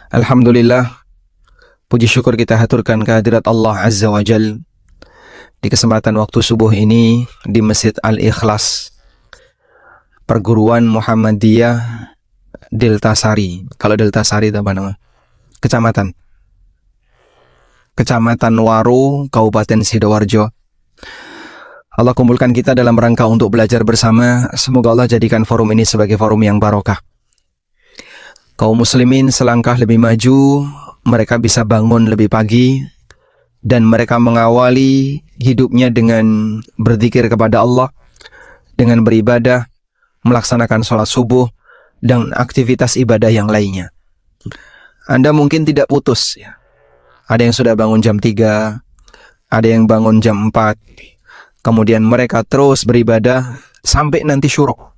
Alhamdulillah, puji syukur kita haturkan kehadirat Allah Azza wa Jal di kesempatan waktu subuh ini di Masjid Al-Ikhlas, Perguruan Muhammadiyah Deltasari. Kalau Deltasari itu apa nama? Kecamatan Waru, Kabupaten Sidoarjo. Allah kumpulkan kita dalam rangka untuk belajar bersama. Semoga Allah jadikan forum ini sebagai forum yang barokah. Kaum muslimin selangkah lebih maju, mereka bisa bangun lebih pagi dan mereka mengawali hidupnya dengan berzikir kepada Allah, dengan beribadah, melaksanakan sholat subuh dan aktivitas ibadah yang lainnya. Anda mungkin tidak putus ya. Ada yang sudah bangun jam 3, ada yang bangun jam 4. Kemudian mereka terus beribadah sampai nanti syuruk.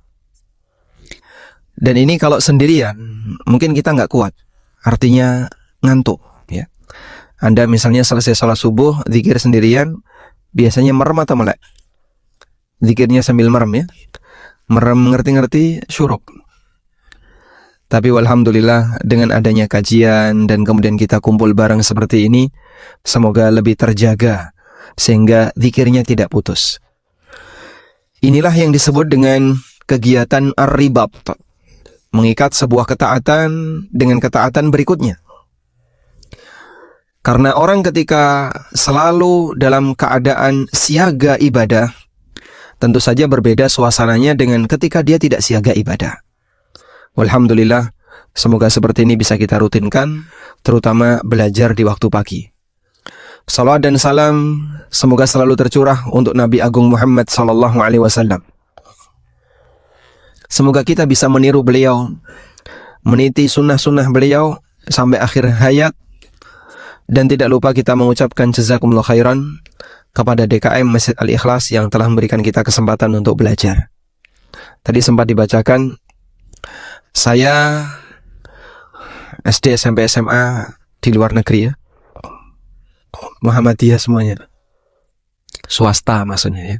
Dan ini kalau sendirian, mungkin kita nggak kuat. Artinya ngantuk. Ya. Anda misalnya selesai sholat subuh, zikir sendirian, biasanya merem atau melek? Zikirnya sambil merem ya. Merem ngerti-ngerti syuruk. Tapi walhamdulillah dengan adanya kajian dan kemudian kita kumpul bareng seperti ini, semoga lebih terjaga sehingga zikirnya tidak putus. Inilah yang disebut dengan kegiatan ar-ribat, mengikat sebuah ketaatan dengan ketaatan berikutnya. Karena orang ketika selalu dalam keadaan siaga ibadah, tentu saja berbeda suasananya dengan ketika dia tidak siaga ibadah. Walhamdulillah, semoga seperti ini bisa kita rutinkan, terutama belajar di waktu pagi. Salawat dan salam semoga selalu tercurah untuk Nabi Agung Muhammad SAW. Semoga kita bisa meniru beliau, meniti sunnah-sunnah beliau sampai akhir hayat. Dan tidak lupa kita mengucapkan jazakumullah khairan kepada DKM Masjid Al-Ikhlas yang telah memberikan kita kesempatan untuk belajar. Tadi sempat dibacakan, saya SD, SMP, SMA di luar negeri ya. Muhammadiyah semuanya. Swasta maksudnya ya.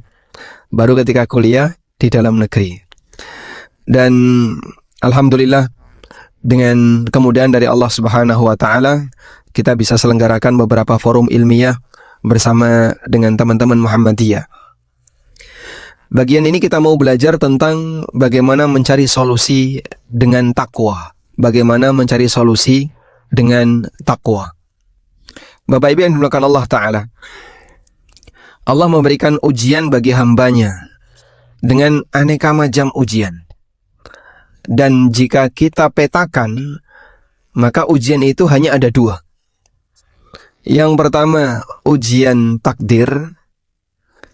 Baru ketika kuliah di dalam negeri. Dan alhamdulillah dengan kemudahan dari Allah Subhanahu wa taala kita bisa selenggarakan beberapa forum ilmiah bersama dengan teman-teman Muhammadiyah. Bagian ini kita mau belajar tentang bagaimana mencari solusi dengan takwa. Bagaimana mencari solusi dengan takwa. Bapak Ibu yang dimuliakan Allah Ta'ala, Allah memberikan ujian bagi hambanya dengan aneka macam ujian. Dan jika kita petakan, maka ujian itu hanya ada 2. Yang pertama, ujian takdir.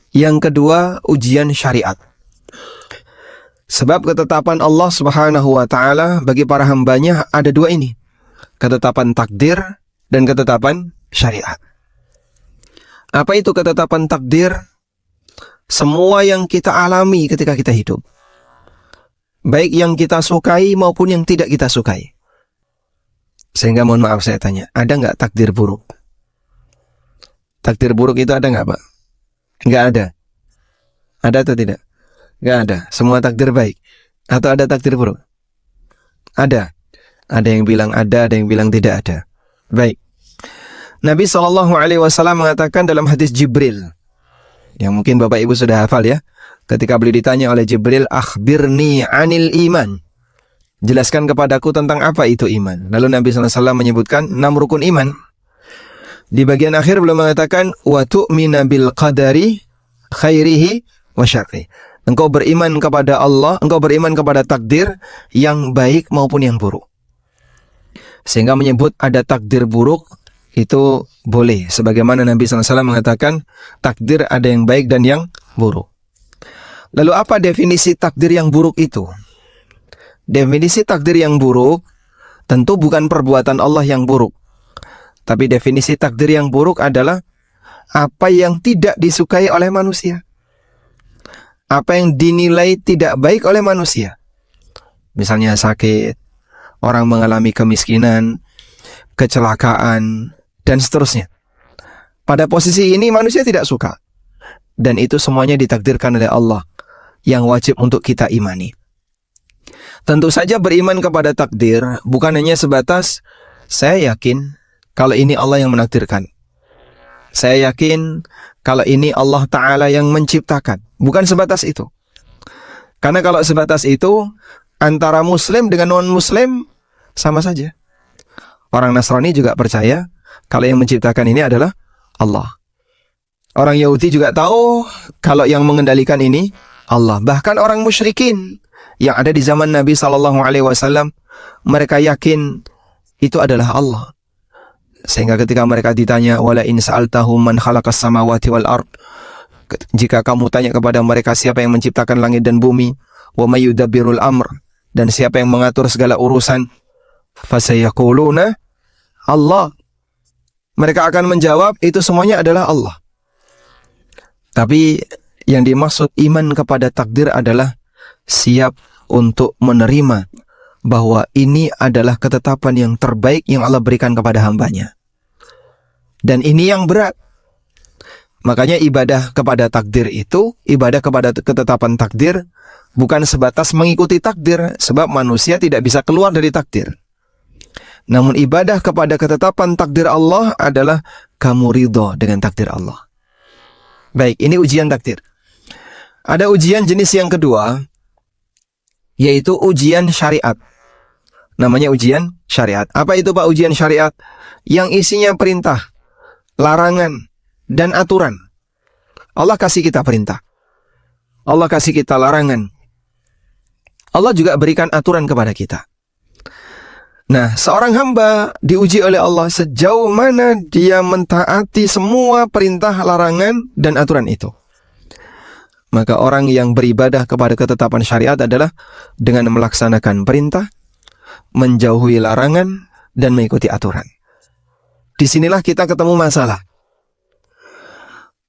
Yang kedua, ujian syariat. Sebab ketetapan Allah Subhanahu wa ta'ala bagi para hambanya ada 2 ini. Ketetapan takdir dan ketetapan syariat. Apa itu ketetapan takdir? Semua yang kita alami ketika kita hidup. Baik yang kita sukai maupun yang tidak kita sukai. Sehingga mohon maaf saya tanya, ada nggak takdir buruk? Takdir buruk itu ada nggak Pak? Nggak ada. Ada atau tidak? Nggak ada. Semua takdir baik. Atau ada takdir buruk? Ada. Ada yang bilang ada yang bilang tidak ada. Baik. Nabi SAW mengatakan dalam hadis Jibril, yang mungkin Bapak Ibu sudah hafal ya. Ketika beliau ditanya oleh Jibril, akhbirni anil iman. Jelaskan kepadaku tentang apa itu iman. Lalu Nabi SAW menyebutkan 6 rukun iman. Di bagian akhir beliau mengatakan, wa tu'mina bil qadari khairihi wa syarri. Engkau beriman kepada Allah, engkau beriman kepada takdir yang baik maupun yang buruk. Sehingga menyebut ada takdir buruk, itu boleh. Sebagaimana Nabi SAW mengatakan, takdir ada yang baik dan yang buruk. Lalu apa definisi takdir yang buruk itu? Definisi takdir yang buruk tentu bukan perbuatan Allah yang buruk. Tapi definisi takdir yang buruk adalah apa yang tidak disukai oleh manusia. Apa yang dinilai tidak baik oleh manusia. Misalnya sakit, orang mengalami kemiskinan, kecelakaan, dan seterusnya. Pada posisi ini manusia tidak suka. Dan itu semuanya ditakdirkan oleh Allah yang wajib untuk kita imani. Tentu saja beriman kepada takdir bukan hanya sebatas Saya yakin kalau ini Allah yang menakdirkan. Saya yakin kalau ini Allah Ta'ala yang menciptakan. Bukan sebatas itu. Karena kalau sebatas itu, antara Muslim dengan non-Muslim sama saja. Orang Nasrani juga percaya kalau yang menciptakan ini adalah Allah. Orang Yahudi juga tahu kalau yang mengendalikan ini Allah. Bahkan orang musyrikin yang ada di zaman Nabi SAW, mereka yakin itu adalah Allah. Sehingga ketika mereka ditanya, wala in sa'altahum man khalaqas samawati wal ard, jika kamu tanya kepada mereka siapa yang menciptakan langit dan bumi, wa may yudabbirul amr, dan siapa yang mengatur segala urusan, fasayaquluna Allah. Mereka akan menjawab itu semuanya adalah Allah. Tapi yang dimaksud iman kepada takdir adalah siap untuk menerima bahwa ini adalah ketetapan yang terbaik yang Allah berikan kepada hambanya. Dan ini yang berat. Makanya ibadah kepada takdir itu, ibadah kepada ketetapan takdir, bukan sebatas mengikuti takdir, sebab manusia tidak bisa keluar dari takdir. Namun ibadah kepada ketetapan takdir Allah adalah kamu ridho dengan takdir Allah. Baik, ini ujian takdir. Ada ujian jenis yang kedua, yaitu ujian syariat. Namanya ujian syariat. Apa itu Pak ujian syariat? Yang isinya perintah, larangan, dan aturan. Allah kasih kita perintah. Allah kasih kita larangan. Allah juga berikan aturan kepada kita. Nah, seorang hamba diuji oleh Allah sejauh mana dia mentaati semua perintah, larangan, dan aturan itu. Maka orang yang beribadah kepada ketetapan syariat adalah dengan melaksanakan perintah, menjauhi larangan, dan mengikuti aturan. Disinilah kita ketemu masalah.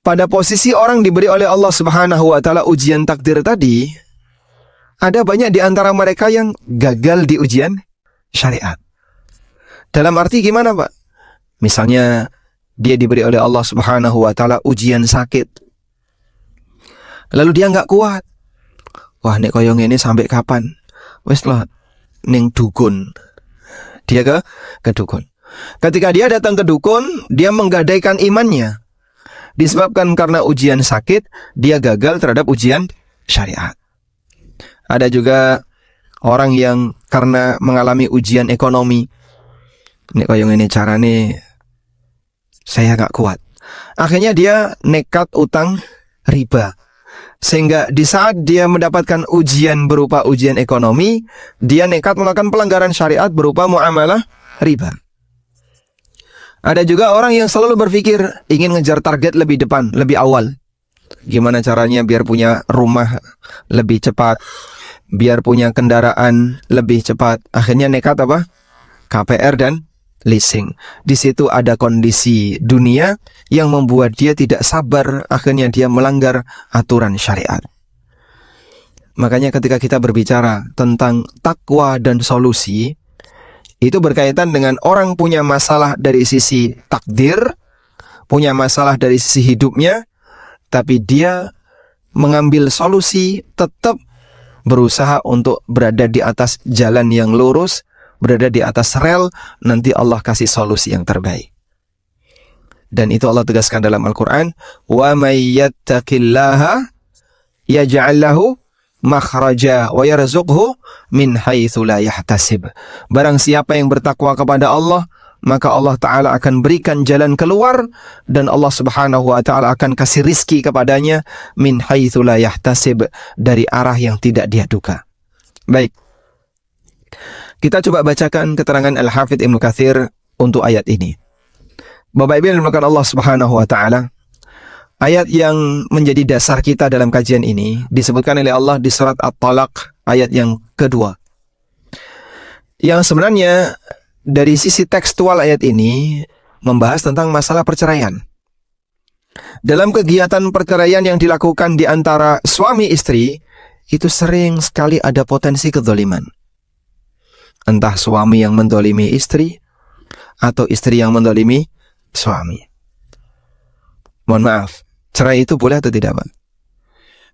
Pada posisi orang diberi oleh Allah Subhanahu wa Ta'ala ujian takdir tadi, ada banyak di antara mereka yang gagal di ujian syariat. Dalam arti gimana Pak? Misalnya dia diberi oleh Allah Subhanahu wa Ta'ala ujian sakit, lalu dia nggak kuat. Wah, nek koyong ini sampai kapan? Wes lah, ning dukun. Dia ke dukun. Ketika dia datang ke dukun, dia menggadaikan imannya. Disebabkan karena ujian sakit, dia gagal terhadap ujian syariat. Ada juga orang yang karena mengalami ujian ekonomi. Nek koyong ini carane saya nggak kuat. Akhirnya dia nekat utang riba. Sehingga di saat dia mendapatkan ujian berupa ujian ekonomi, dia nekat melakukan pelanggaran syariat berupa muamalah riba. Ada juga orang yang selalu berpikir ingin ngejar target lebih depan, lebih awal. Gimana caranya biar punya rumah lebih cepat, biar punya kendaraan lebih cepat. Akhirnya nekat apa? KPR dan leasing. Di situ ada kondisi dunia yang membuat dia tidak sabar, akhirnya dia melanggar aturan syariat. Makanya ketika kita berbicara tentang takwa dan solusi, itu berkaitan dengan orang punya masalah dari sisi takdir, punya masalah dari sisi hidupnya, tapi dia mengambil solusi, tetap berusaha untuk berada di atas jalan yang lurus, berada di atas rel, nanti Allah kasih solusi yang terbaik. Dan itu Allah tegaskan dalam Al-Quran, wa may yattaqillaha yaj'al lahu makhraja wa yarzuqhu min haitsu la yahtasib. Barang siapa yang bertakwa kepada Allah, maka Allah Ta'ala akan berikan jalan keluar, dan Allah Subhanahu wa Ta'ala akan kasih rizki kepadanya min haitsu la yahtasib, dari arah yang tidak dia duga. Baik, kita coba bacakan keterangan Al-Hafidz Ibnu Katsir untuk ayat ini. Bapak Ibu yang dimuliakan Allah Subhanahu wa Ta'ala, ayat yang menjadi dasar kita dalam kajian ini disebutkan oleh Allah di surat At-Talaq ayat yang kedua. Yang sebenarnya dari sisi tekstual ayat ini membahas tentang masalah perceraian. Dalam kegiatan perceraian yang dilakukan di antara suami istri, itu sering sekali ada potensi kezaliman. Entah suami yang mendolimi istri, atau istri yang mendolimi suami. Mohon maaf, cerai itu boleh atau tidak, Pak?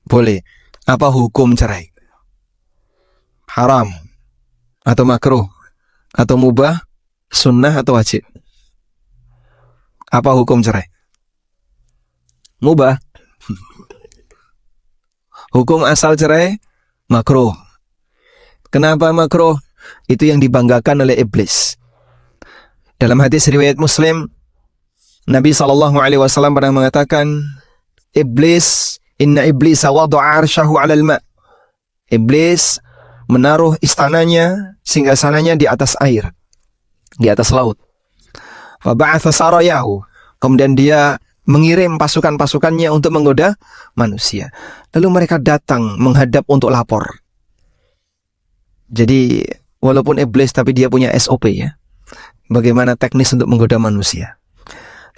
Boleh. Apa hukum cerai? Haram? Atau makruh? Atau mubah? Sunnah atau wajib? Apa hukum cerai? Mubah. Hukum asal cerai makruh. Kenapa makruh? Itu yang dibanggakan oleh iblis. Dalam hadis riwayat Muslim, Nabi SAW pernah mengatakan, Inna iblis wada'a arsyahu 'alal ma'. Iblis menaruh istananya, singgasananya di atas air, di atas laut. Fa ba'atha sarayahu. Kemudian dia mengirim pasukan-pasukannya untuk menggoda manusia. Lalu mereka datang menghadap untuk lapor. Jadi walaupun iblis tapi dia punya SOP ya. Bagaimana teknis untuk menggoda manusia.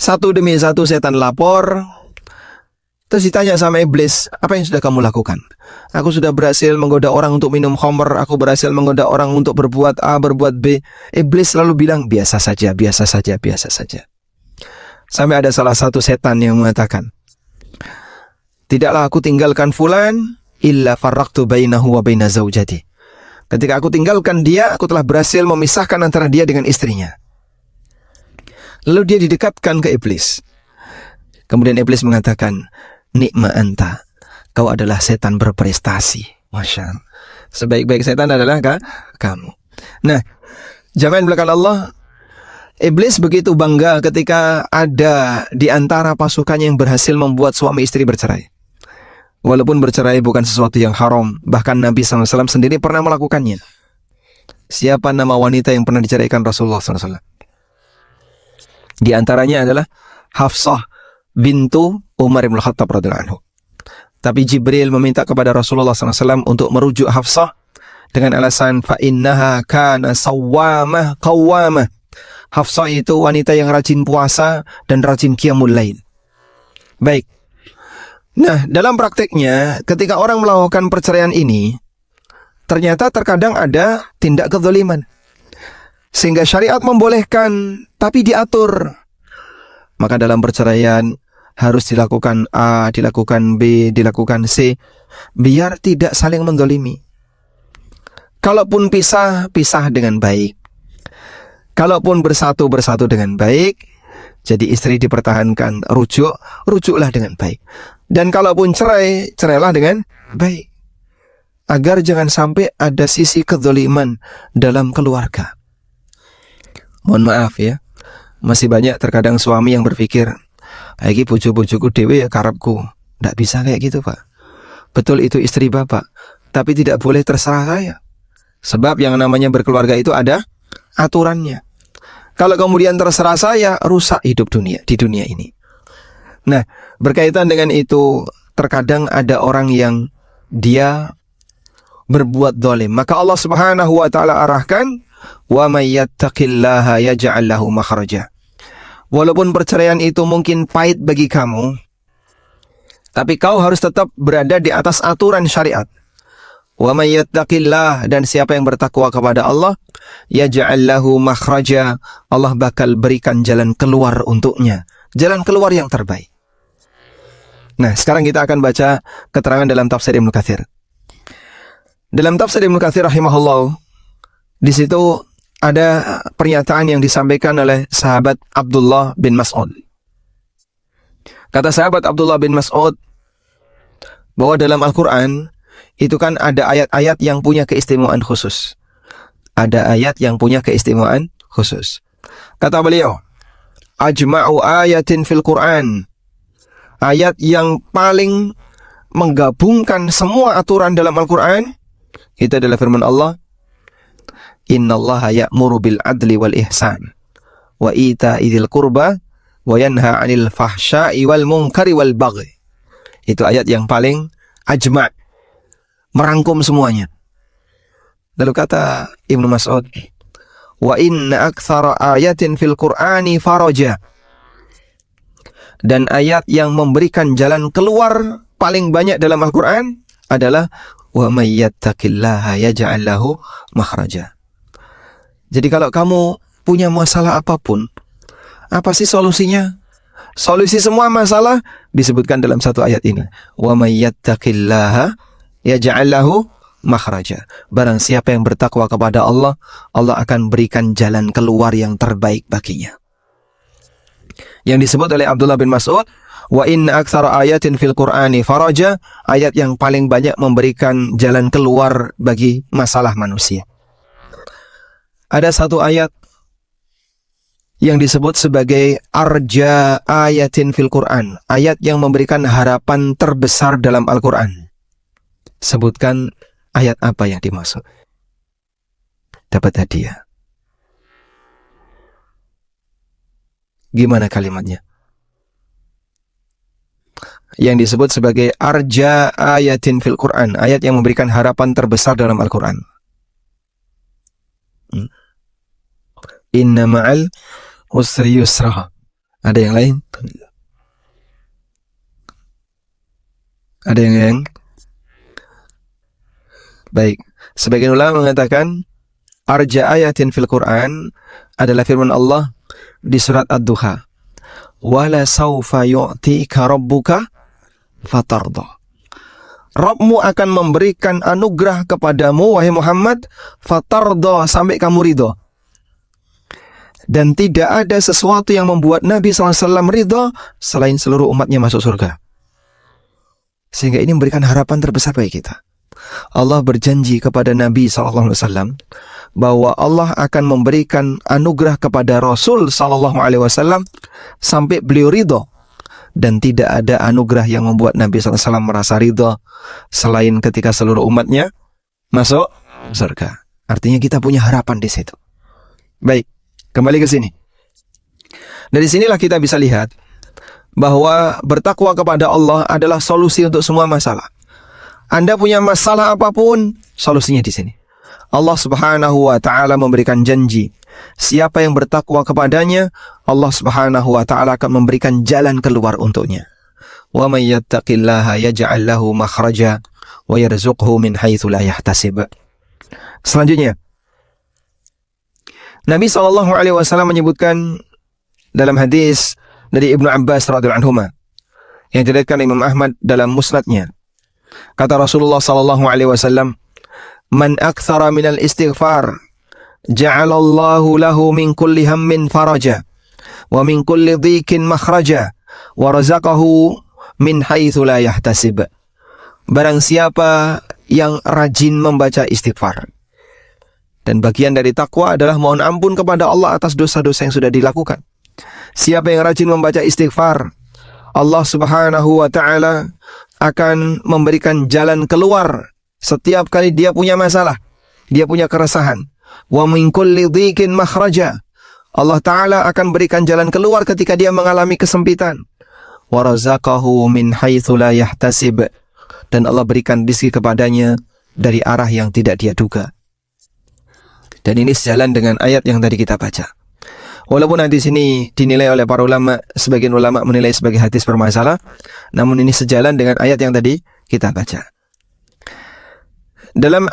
Satu demi satu setan lapor. Terus ditanya sama iblis, apa yang sudah kamu lakukan? Aku sudah berhasil menggoda orang untuk minum khamr. Aku berhasil menggoda orang untuk berbuat A, berbuat B. Iblis selalu bilang, biasa saja, biasa saja, biasa saja. Sampai ada salah satu setan yang mengatakan, tidaklah aku tinggalkan fulan illa farraqtu bainahu wa baina zaujati. Ketika aku tinggalkan dia, aku telah berhasil memisahkan antara dia dengan istrinya. Lalu dia didekatkan ke iblis. Kemudian iblis mengatakan, nikma anta, kau adalah setan berprestasi. Masya Allah. Sebaik-baik setan adalah kamu. Nah, jamaah belakang Allah, iblis begitu bangga ketika ada di antara pasukannya yang berhasil membuat suami istri bercerai. Walaupun bercerai bukan sesuatu yang haram, bahkan Nabi SAW sendiri pernah melakukannya. Siapa nama wanita yang pernah diceraikan Rasulullah SAW? Di antaranya adalah Hafsah bintu Umar bin Khattab radhiyallahu anhu. Tapi Jibril meminta kepada Rasulullah SAW untuk merujuk Hafsah dengan alasan fa innaha kana sawwamah qawwamah. Hafsah itu wanita yang rajin puasa dan rajin qiyamul lail. Baik. Nah, dalam prakteknya ketika orang melakukan perceraian ini, ternyata terkadang ada tindak kezaliman. Sehingga syariat membolehkan, tapi diatur. Maka dalam perceraian harus dilakukan A, dilakukan B, dilakukan C, biar tidak saling mendolimi. Kalaupun pisah, pisah dengan baik. Kalaupun bersatu, bersatu dengan baik. Jadi istri dipertahankan, rujuklah dengan baik. Dan kalaupun cerai, cerailah dengan baik. Agar jangan sampai ada sisi kezaliman dalam keluarga. Mohon maaf ya, masih banyak terkadang suami yang berpikir, iki bojo-bojoku dewe ya karepku. Tidak bisa kayak gitu Pak. Betul itu istri Bapak, tapi tidak boleh terserah saya. Sebab yang namanya berkeluarga itu ada aturannya. Kalau kemudian terserah saya, rusak hidup di dunia ini. Nah, berkaitan dengan itu, terkadang ada orang yang dia berbuat zalim. Maka Allah Subhanahu wa taala arahkan, wa may yattaqillaha yaj'al lahu makhraja. Walaupun perceraian itu mungkin pahit bagi kamu, tapi kau harus tetap berada di atas aturan syariat. Wa may yattaqillah, dan siapa yang bertakwa kepada Allah, yaj'al lahu makhraja, Allah bakal berikan jalan keluar untuknya, jalan keluar yang terbaik. Nah, sekarang kita akan baca keterangan dalam tafsir Ibnu Katsir. Dalam tafsir Ibnu Katsir rahimahullah, di situ ada pernyataan yang disampaikan oleh sahabat Abdullah bin Mas'ud. Kata sahabat Abdullah bin Mas'ud bahwa dalam Al-Quran itu kan ada ayat-ayat yang punya keistimewaan khusus. Ada ayat yang punya keistimewaan khusus. Kata beliau, ajma'u ayatin fil Quran, ayat yang paling menggabungkan semua aturan dalam Al-Quran, itu adalah firman Allah, innallaha ya'muru bil adli wal ihsan wa ita'i dzil qurba wa yanha 'anil fahsya'i wal munkari wal baghi. Itu ayat yang paling ajma', merangkum semuanya. Lalu kata Ibnu Mas'ud, wa inna aktsara ayatin fil Qur'ani faraja, dan ayat yang memberikan jalan keluar paling banyak dalam Al-Quran adalah wa may yattaqillaha yaj'al lahu makhraja. Jadi kalau kamu punya masalah apapun, apa sih solusinya? Solusi semua masalah disebutkan dalam satu ayat ini. Wa may yattaqillaha yaj'al lahu makhraja. Barang siapa yang bertakwa kepada Allah, Allah akan berikan jalan keluar yang terbaik baginya. Yang disebut oleh Abdullah bin Mas'ud, wa inna aktsara ayatin fil Qur'ani faraja, ayat yang paling banyak memberikan jalan keluar bagi masalah manusia. Ada satu ayat yang disebut sebagai arja ayatin fil Qur'an, ayat yang memberikan harapan terbesar dalam Al-Qur'an. Sebutkan ayat apa yang dimaksud. Dapat hadiah. Gimana kalimatnya? Yang disebut sebagai arja ayatin fil Qur'an, ayat yang memberikan harapan terbesar dalam Al-Qur'an. Inna ma'al usri yusra. Ada yang lain? Ada yang lain? Baik. Sebagian ulama mengatakan arja ayatin fil Qur'an adalah firman Allah di surat Ad-Duha. Wala sawfa yu'tika rabbuka fatarda. Rabbmu akan memberikan anugerah kepadamu, wahai Muhammad, fatarda, sampai kamu ridho. Dan tidak ada sesuatu yang membuat Nabi SAW ridho selain seluruh umatnya masuk surga. Sehingga ini memberikan harapan terbesar bagi kita. Allah berjanji kepada Nabi SAW bahwa Allah akan memberikan anugerah kepada Rasul SAW sampai beliau ridho. Dan tidak ada anugerah yang membuat Nabi SAW merasa ridho selain ketika seluruh umatnya masuk surga. Artinya kita punya harapan di situ. Baik. Kembali ke sini. Dari sinilah kita bisa lihat bahwa bertakwa kepada Allah adalah solusi untuk semua masalah. Anda punya masalah apapun, solusinya di sini. Allah Subhanahu wa taala memberikan janji, siapa yang bertakwa kepadanya, Allah Subhanahu wa taala akan memberikan jalan keluar untuknya. Wa may yattaqillaha yaj'al lahu makhraja wa yarzuqhu min haitsu la yahtasib. Selanjutnya, Nabi SAW menyebutkan dalam hadis dari Ibnu Abbas radhiyallahu anhu yang diriwayatkan Imam Ahmad dalam musnadnya. Kata Rasulullah SAW, "Man aktsara minal istighfar, ja'alallahu lahu min kulli hammin faraja, wa min kulli dhikin makhraja, wa razaqahu min haitsu la yahtasib." Barang siapa yang rajin membaca istighfar. Dan bagian dari takwa adalah mohon ampun kepada Allah atas dosa-dosa yang sudah dilakukan. Siapa yang rajin membaca istighfar, Allah Subhanahu wa taala akan memberikan jalan keluar setiap kali dia punya masalah, dia punya keresahan. Wa min kulli dhikin makhraja. Allah taala akan berikan jalan keluar ketika dia mengalami kesempitan. Wa razaqahu min haitsu la yahtasib. Dan Allah berikan rezeki kepadanya dari arah yang tidak dia duga. Dan ini sejalan dengan ayat yang tadi kita baca. Walaupun hadis ini dinilai oleh para ulama, sebagian ulama menilai sebagai hadis bermasalah, namun ini sejalan dengan ayat yang tadi kita baca. Dalam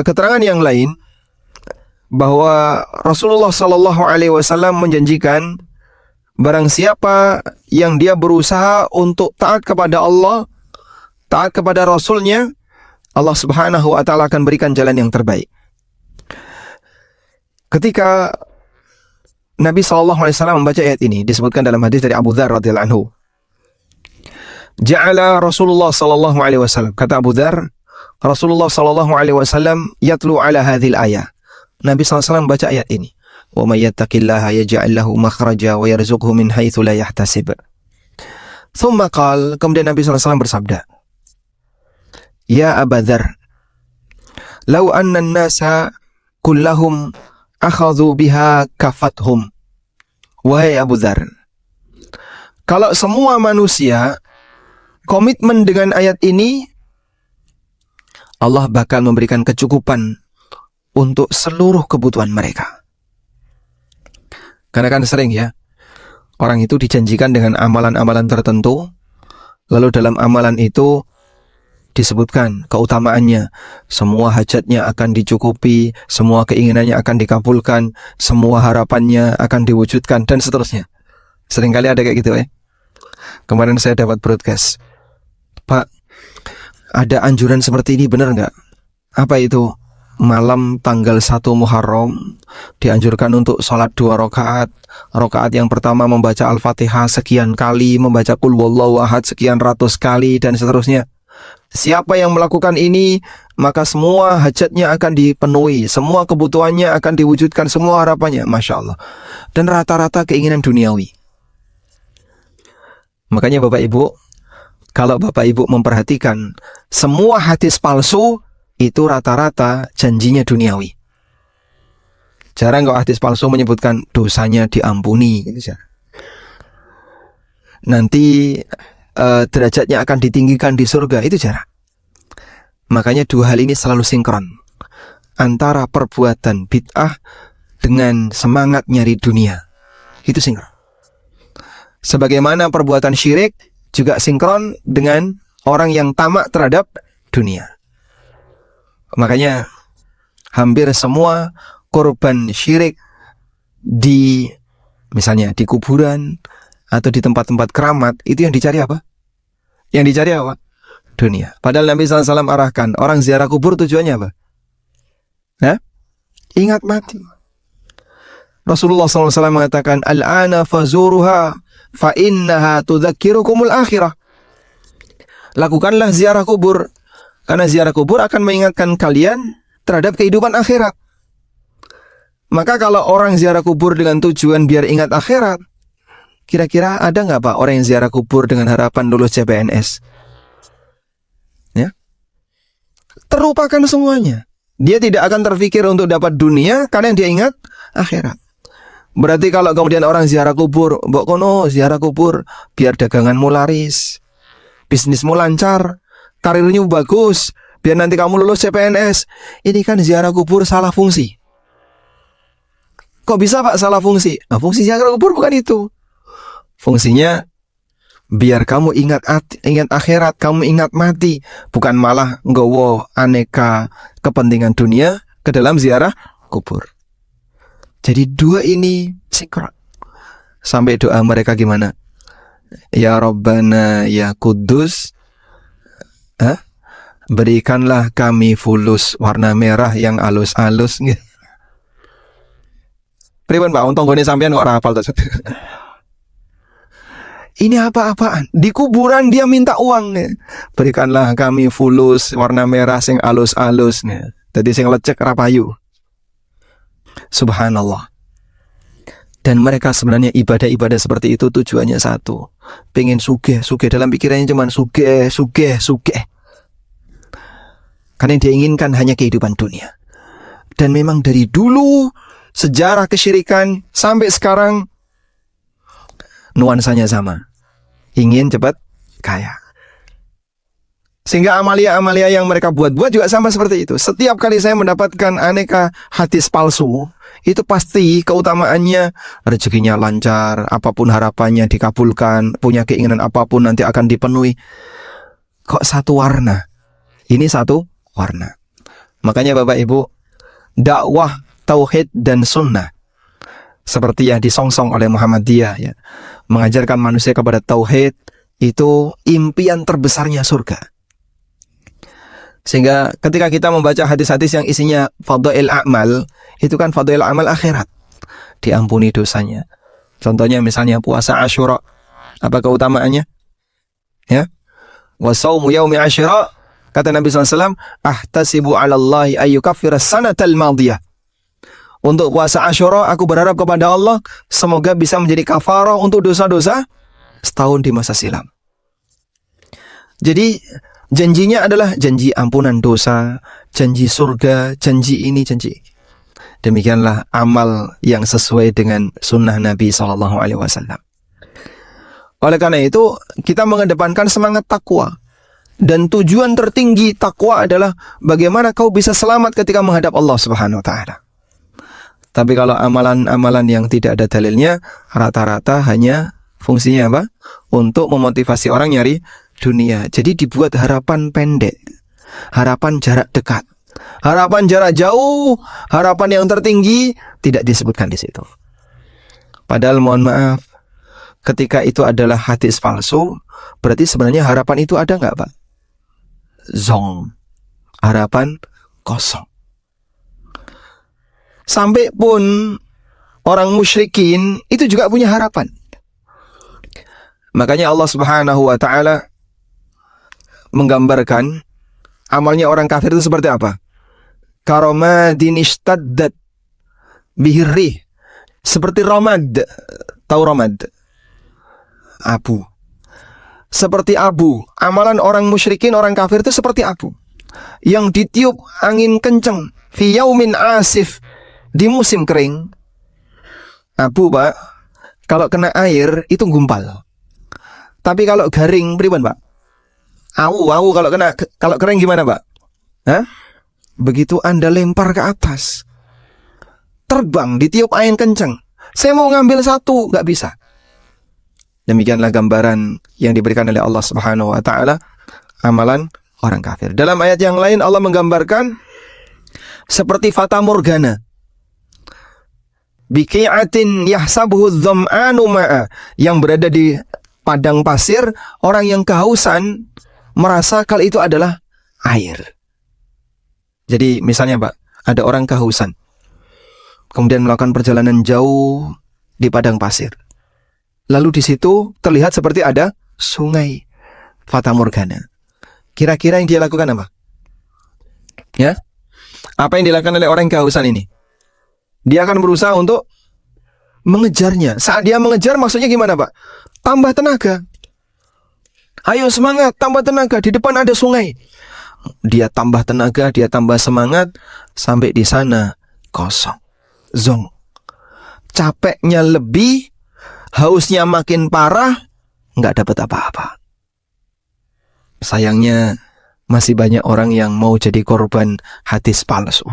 keterangan yang lain, bahwa Rasulullah SAW menjanjikan, barang siapa yang dia berusaha untuk taat kepada Allah, taat kepada Rasulnya, Allah Subhanahu wa taala akan berikan jalan yang terbaik. Ketika Nabi SAW membaca ayat ini, disebutkan dalam hadis dari Abu Dzar radhiyallahu anhu. Ja'ala Rasulullah SAW, kata Abu Dzar, Rasulullah SAW yatlu ala hadhil ayah. Nabi SAW membaca ayat ini. Wa may yattaqillaha yaj'al lahu makhraja wa yarzuqhu min haitsu la yahtasib. Thumma qala, kemudian Nabi SAW bersabda, Ya Abu Dzar, law anna an-nasa kullahum akhadhu biha kafathum. Wahai Abu Dzar, kalau semua manusia komitmen dengan ayat ini, Allah bakal memberikan kecukupan untuk seluruh kebutuhan mereka. Karena kan sering ya, orang itu dijanjikan dengan amalan-amalan tertentu, lalu dalam amalan itu disebutkan keutamaannya, semua hajatnya akan dicukupi, semua keinginannya akan dikabulkan, semua harapannya akan diwujudkan, dan seterusnya. Seringkali ada kayak gitu ya. Kemarin saya dapat broadcast, Pak, ada anjuran seperti ini, benar nggak? Apa itu? Malam tanggal 1 Muharram dianjurkan untuk sholat 2 rakaat. Rakaat yang pertama membaca Al-Fatihah sekian kali, membaca Qul Huwallahu Ahad sekian ratus kali, dan seterusnya. Siapa yang melakukan ini, maka semua hajatnya akan dipenuhi, semua kebutuhannya akan diwujudkan, semua harapannya, Masya Allah. Dan rata-rata keinginan duniawi. Makanya Bapak Ibu, kalau Bapak Ibu memperhatikan, semua hadis palsu itu rata-rata janjinya duniawi. Jarang kok hadis palsu menyebutkan dosanya diampuni, gitu. Nanti derajatnya akan ditinggikan di surga, itu jarang. Makanya dua hal ini selalu sinkron, antara perbuatan bid'ah dengan semangat nyari dunia. Itu sinkron. Sebagaimana perbuatan syirik juga sinkron dengan orang yang tamak terhadap dunia. Makanya hampir semua korban syirik misalnya di kuburan atau di tempat-tempat keramat, itu yang dicari apa? Yang dicari apa? Dunia. Padahal Nabi SAW arahkan, orang ziarah kubur tujuannya apa? Ingat mati. Rasulullah SAW mengatakan, Al-ana fazuruha fa innaha tudzakirukumul akhirah. Lakukanlah ziarah kubur, karena ziarah kubur akan mengingatkan kalian terhadap kehidupan akhirat. Maka kalau orang ziarah kubur dengan tujuan biar ingat akhirat, kira-kira ada nggak Pak orang yang ziarah kubur dengan harapan lulus CPNS? Ya, terlupakan semuanya. Dia tidak akan terfikir untuk dapat dunia karena dia ingat akhirat. Berarti kalau kemudian orang ziarah kubur, mbok kono ziarah kubur biar daganganmu laris, bisnismu lancar, karirnya bagus, biar nanti kamu lulus CPNS. Ini kan ziarah kubur salah fungsi. Kok bisa Pak salah fungsi? Nah, fungsi ziarah kubur bukan itu. Fungsinya biar kamu ingat akhirat, kamu ingat mati, bukan malah nggawa aneka kepentingan dunia ke dalam ziarah kubur. Jadi dua ini sinkron. Sampai doa mereka gimana? Ya Rabbana ya Kudus, berikanlah kami fulus warna merah yang alus-alus. Pripun Pak, untung gone sampean kok ora hafal to. Ini apa-apaan? Di kuburan dia minta uang. Berikanlah kami fulus warna merah sing alus-alus. Dadi sing lecek ra payu. Subhanallah. Dan mereka sebenarnya ibadah-ibadah seperti itu tujuannya satu, pengen sugih. Dalam pikirannya cuma sugih. Karena yang dia inginkan hanya kehidupan dunia. Dan memang dari dulu sejarah kesyirikan sampai sekarang nuansanya sama, ingin cepat kaya. Sehingga amalia-amalia yang mereka buat-buat juga sama seperti itu. Setiap kali saya mendapatkan aneka hadis palsu, itu pasti keutamaannya rezekinya lancar, apapun harapannya dikabulkan, punya keinginan apapun nanti akan dipenuhi. Kok satu warna? Ini satu warna. Makanya Bapak Ibu, dakwah tauhid dan sunnah seperti yang disongsong oleh Muhammadiyah, ya, mengajarkan manusia kepada tauhid, itu impian terbesarnya surga. Sehingga ketika kita membaca hadis-hadis yang isinya fadhail a'mal, itu kan fadhail amal akhirat, diampuni dosanya. Contohnya misalnya puasa Asyura, apa keutamaannya? Ya, wa shaumu yaumi Asyura, kata Nabi SAW, ahtasibu 'ala Allahi ayyukaffira sanatal madiyah. Untuk puasa Asyura, aku berharap kepada Allah semoga bisa menjadi kafarah untuk dosa-dosa setahun di masa silam. Jadi janjinya adalah janji ampunan dosa, janji surga, janji ini, janji. Demikianlah amal yang sesuai dengan sunnah Nabi SAW. Oleh karena itu, kita mengedepankan semangat takwa. Dan tujuan tertinggi takwa adalah bagaimana kau bisa selamat ketika menghadap Allah Subhanahu wa Ta'ala. Tapi kalau amalan-amalan yang tidak ada dalilnya, rata-rata hanya fungsinya apa? Untuk memotivasi orang nyari dunia. Jadi dibuat harapan pendek, harapan jarak dekat, harapan jarak jauh, harapan yang tertinggi tidak disebutkan di situ. Padahal mohon maaf, ketika itu adalah hadis palsu, berarti sebenarnya harapan itu ada nggak Pak? Zong, harapan kosong. Sampai pun orang musyrikin itu juga punya harapan. Makanya Allah Subhanahu wa ta'ala menggambarkan amalnya orang kafir itu seperti apa? Karomadin ishtaddat bihirrih. Seperti romad. Tahu romad? Abu. Seperti abu. Amalan orang musyrikin, orang kafir itu seperti abu yang ditiup angin kencang fi yaumin asif, di musim kering. Abu, Pak, kalau kena air itu gumpal. Tapi kalau garing pripun, Pak? Awu kalau kering gimana, Pak? Hah? Begitu Anda lempar ke atas, terbang, ditiup angin kencang. Saya mau ngambil satu, nggak bisa. Demikianlah gambaran yang diberikan oleh Allah Subhanahu wa ta'ala amalan orang kafir. Dalam ayat yang lain Allah menggambarkan seperti fata morgana. Biqi'atin yahsabuhu dzam'anu ma'a, yang berada di padang pasir, orang yang kehausan merasa kalau itu adalah air. Jadi misalnya, Pak, ada orang kehausan, kemudian melakukan perjalanan jauh di padang pasir. Lalu di situ terlihat seperti ada sungai, fata morgana. Kira-kira yang dia lakukan apa? Ya? Apa yang dilakukan oleh orang yang kehausan ini? Dia akan berusaha untuk mengejarnya. Saat dia mengejar maksudnya gimana, Pak? Tambah tenaga. Ayo semangat, tambah tenaga. Di depan ada sungai. Dia tambah tenaga, dia tambah semangat. Sampai di sana kosong, zong. Capeknya lebih, hausnya makin parah, nggak dapat apa-apa. Sayangnya masih banyak orang yang mau jadi korban hadis palsu.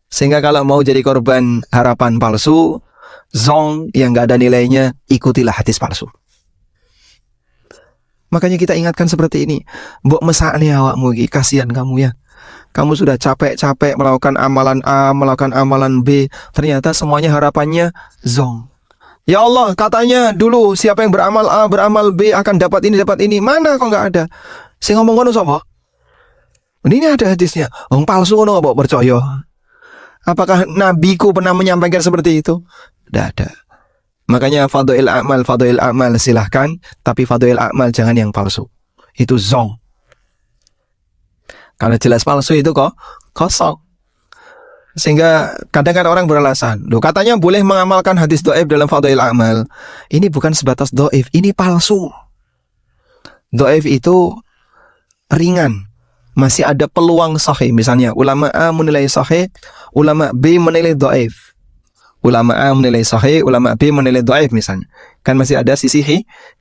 Sehingga kalau mau jadi korban harapan palsu, zong yang nggak ada nilainya, ikutilah hadis palsu. Makanya kita ingatkan seperti ini. Mbok mesakne awakmu iki, kasihan kamu ya. Kamu sudah capek-capek melakukan amalan A, melakukan amalan B, ternyata semuanya harapannya zong. Ya Allah, katanya dulu siapa yang beramal A, beramal B akan dapat ini. Mana kok nggak ada? Sing ngomong ngono sapa? Ini ada hadisnya. Wong palsu ngono kok percaya. Apakah nabiku pernah menyampaikan seperti itu? Tidak ada. Makanya fadhil amal silahkan, tapi fadhil amal jangan yang palsu. Itu zong. Karena jelas palsu itu kok kosong. Sehingga kadang-kadang orang beralasan, loh katanya boleh mengamalkan hadis dhaif dalam fadhil amal. Ini bukan sebatas dhaif, ini palsu. Dhaif itu ringan. Masih ada peluang sahih. Misalnya ulama A menilai sahih, ulama B menilai dhaif. Ulama A menilai sahih, ulama B menilai dhaif misalnya. Kan masih ada sisi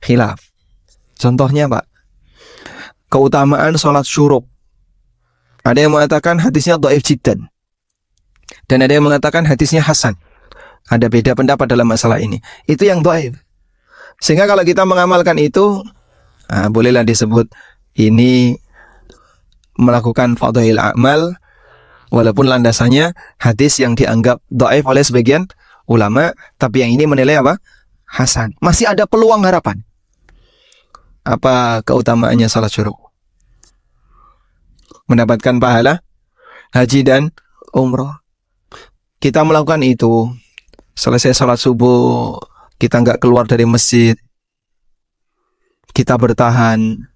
khilaf. Contohnya, Pak, keutamaan sholat syuruk. Ada yang mengatakan hadisnya dhaif jiddan, dan ada yang mengatakan hadisnya hasan. Ada beda pendapat dalam masalah ini. Itu yang dhaif. Sehingga kalau kita mengamalkan itu, bolehlah disebut ini melakukan fadhil amal, walaupun landasannya hadis yang dianggap dhaif oleh sebagian ulama, tapi yang ini menilai apa? Hasan. Masih ada peluang harapan. Apa keutamaannya salat syuruk? Mendapatkan pahala haji dan umroh. Kita melakukan itu, selesai salat subuh, kita nggak keluar dari masjid, kita bertahan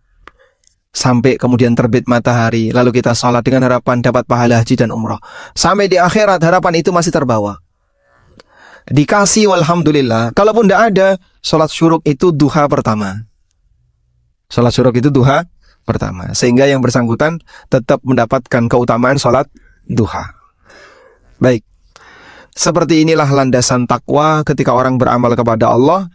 sampai kemudian terbit matahari, lalu kita salat dengan harapan dapat pahala haji dan umrah. Sampai di akhirat harapan itu masih terbawa. Dikasih walhamdulillah. Kalaupun tidak ada, salat syuruk itu duha pertama. Salat syuruk itu duha pertama. Sehingga yang bersangkutan tetap mendapatkan keutamaan salat duha. Baik. Seperti inilah landasan takwa ketika orang beramal kepada Allah.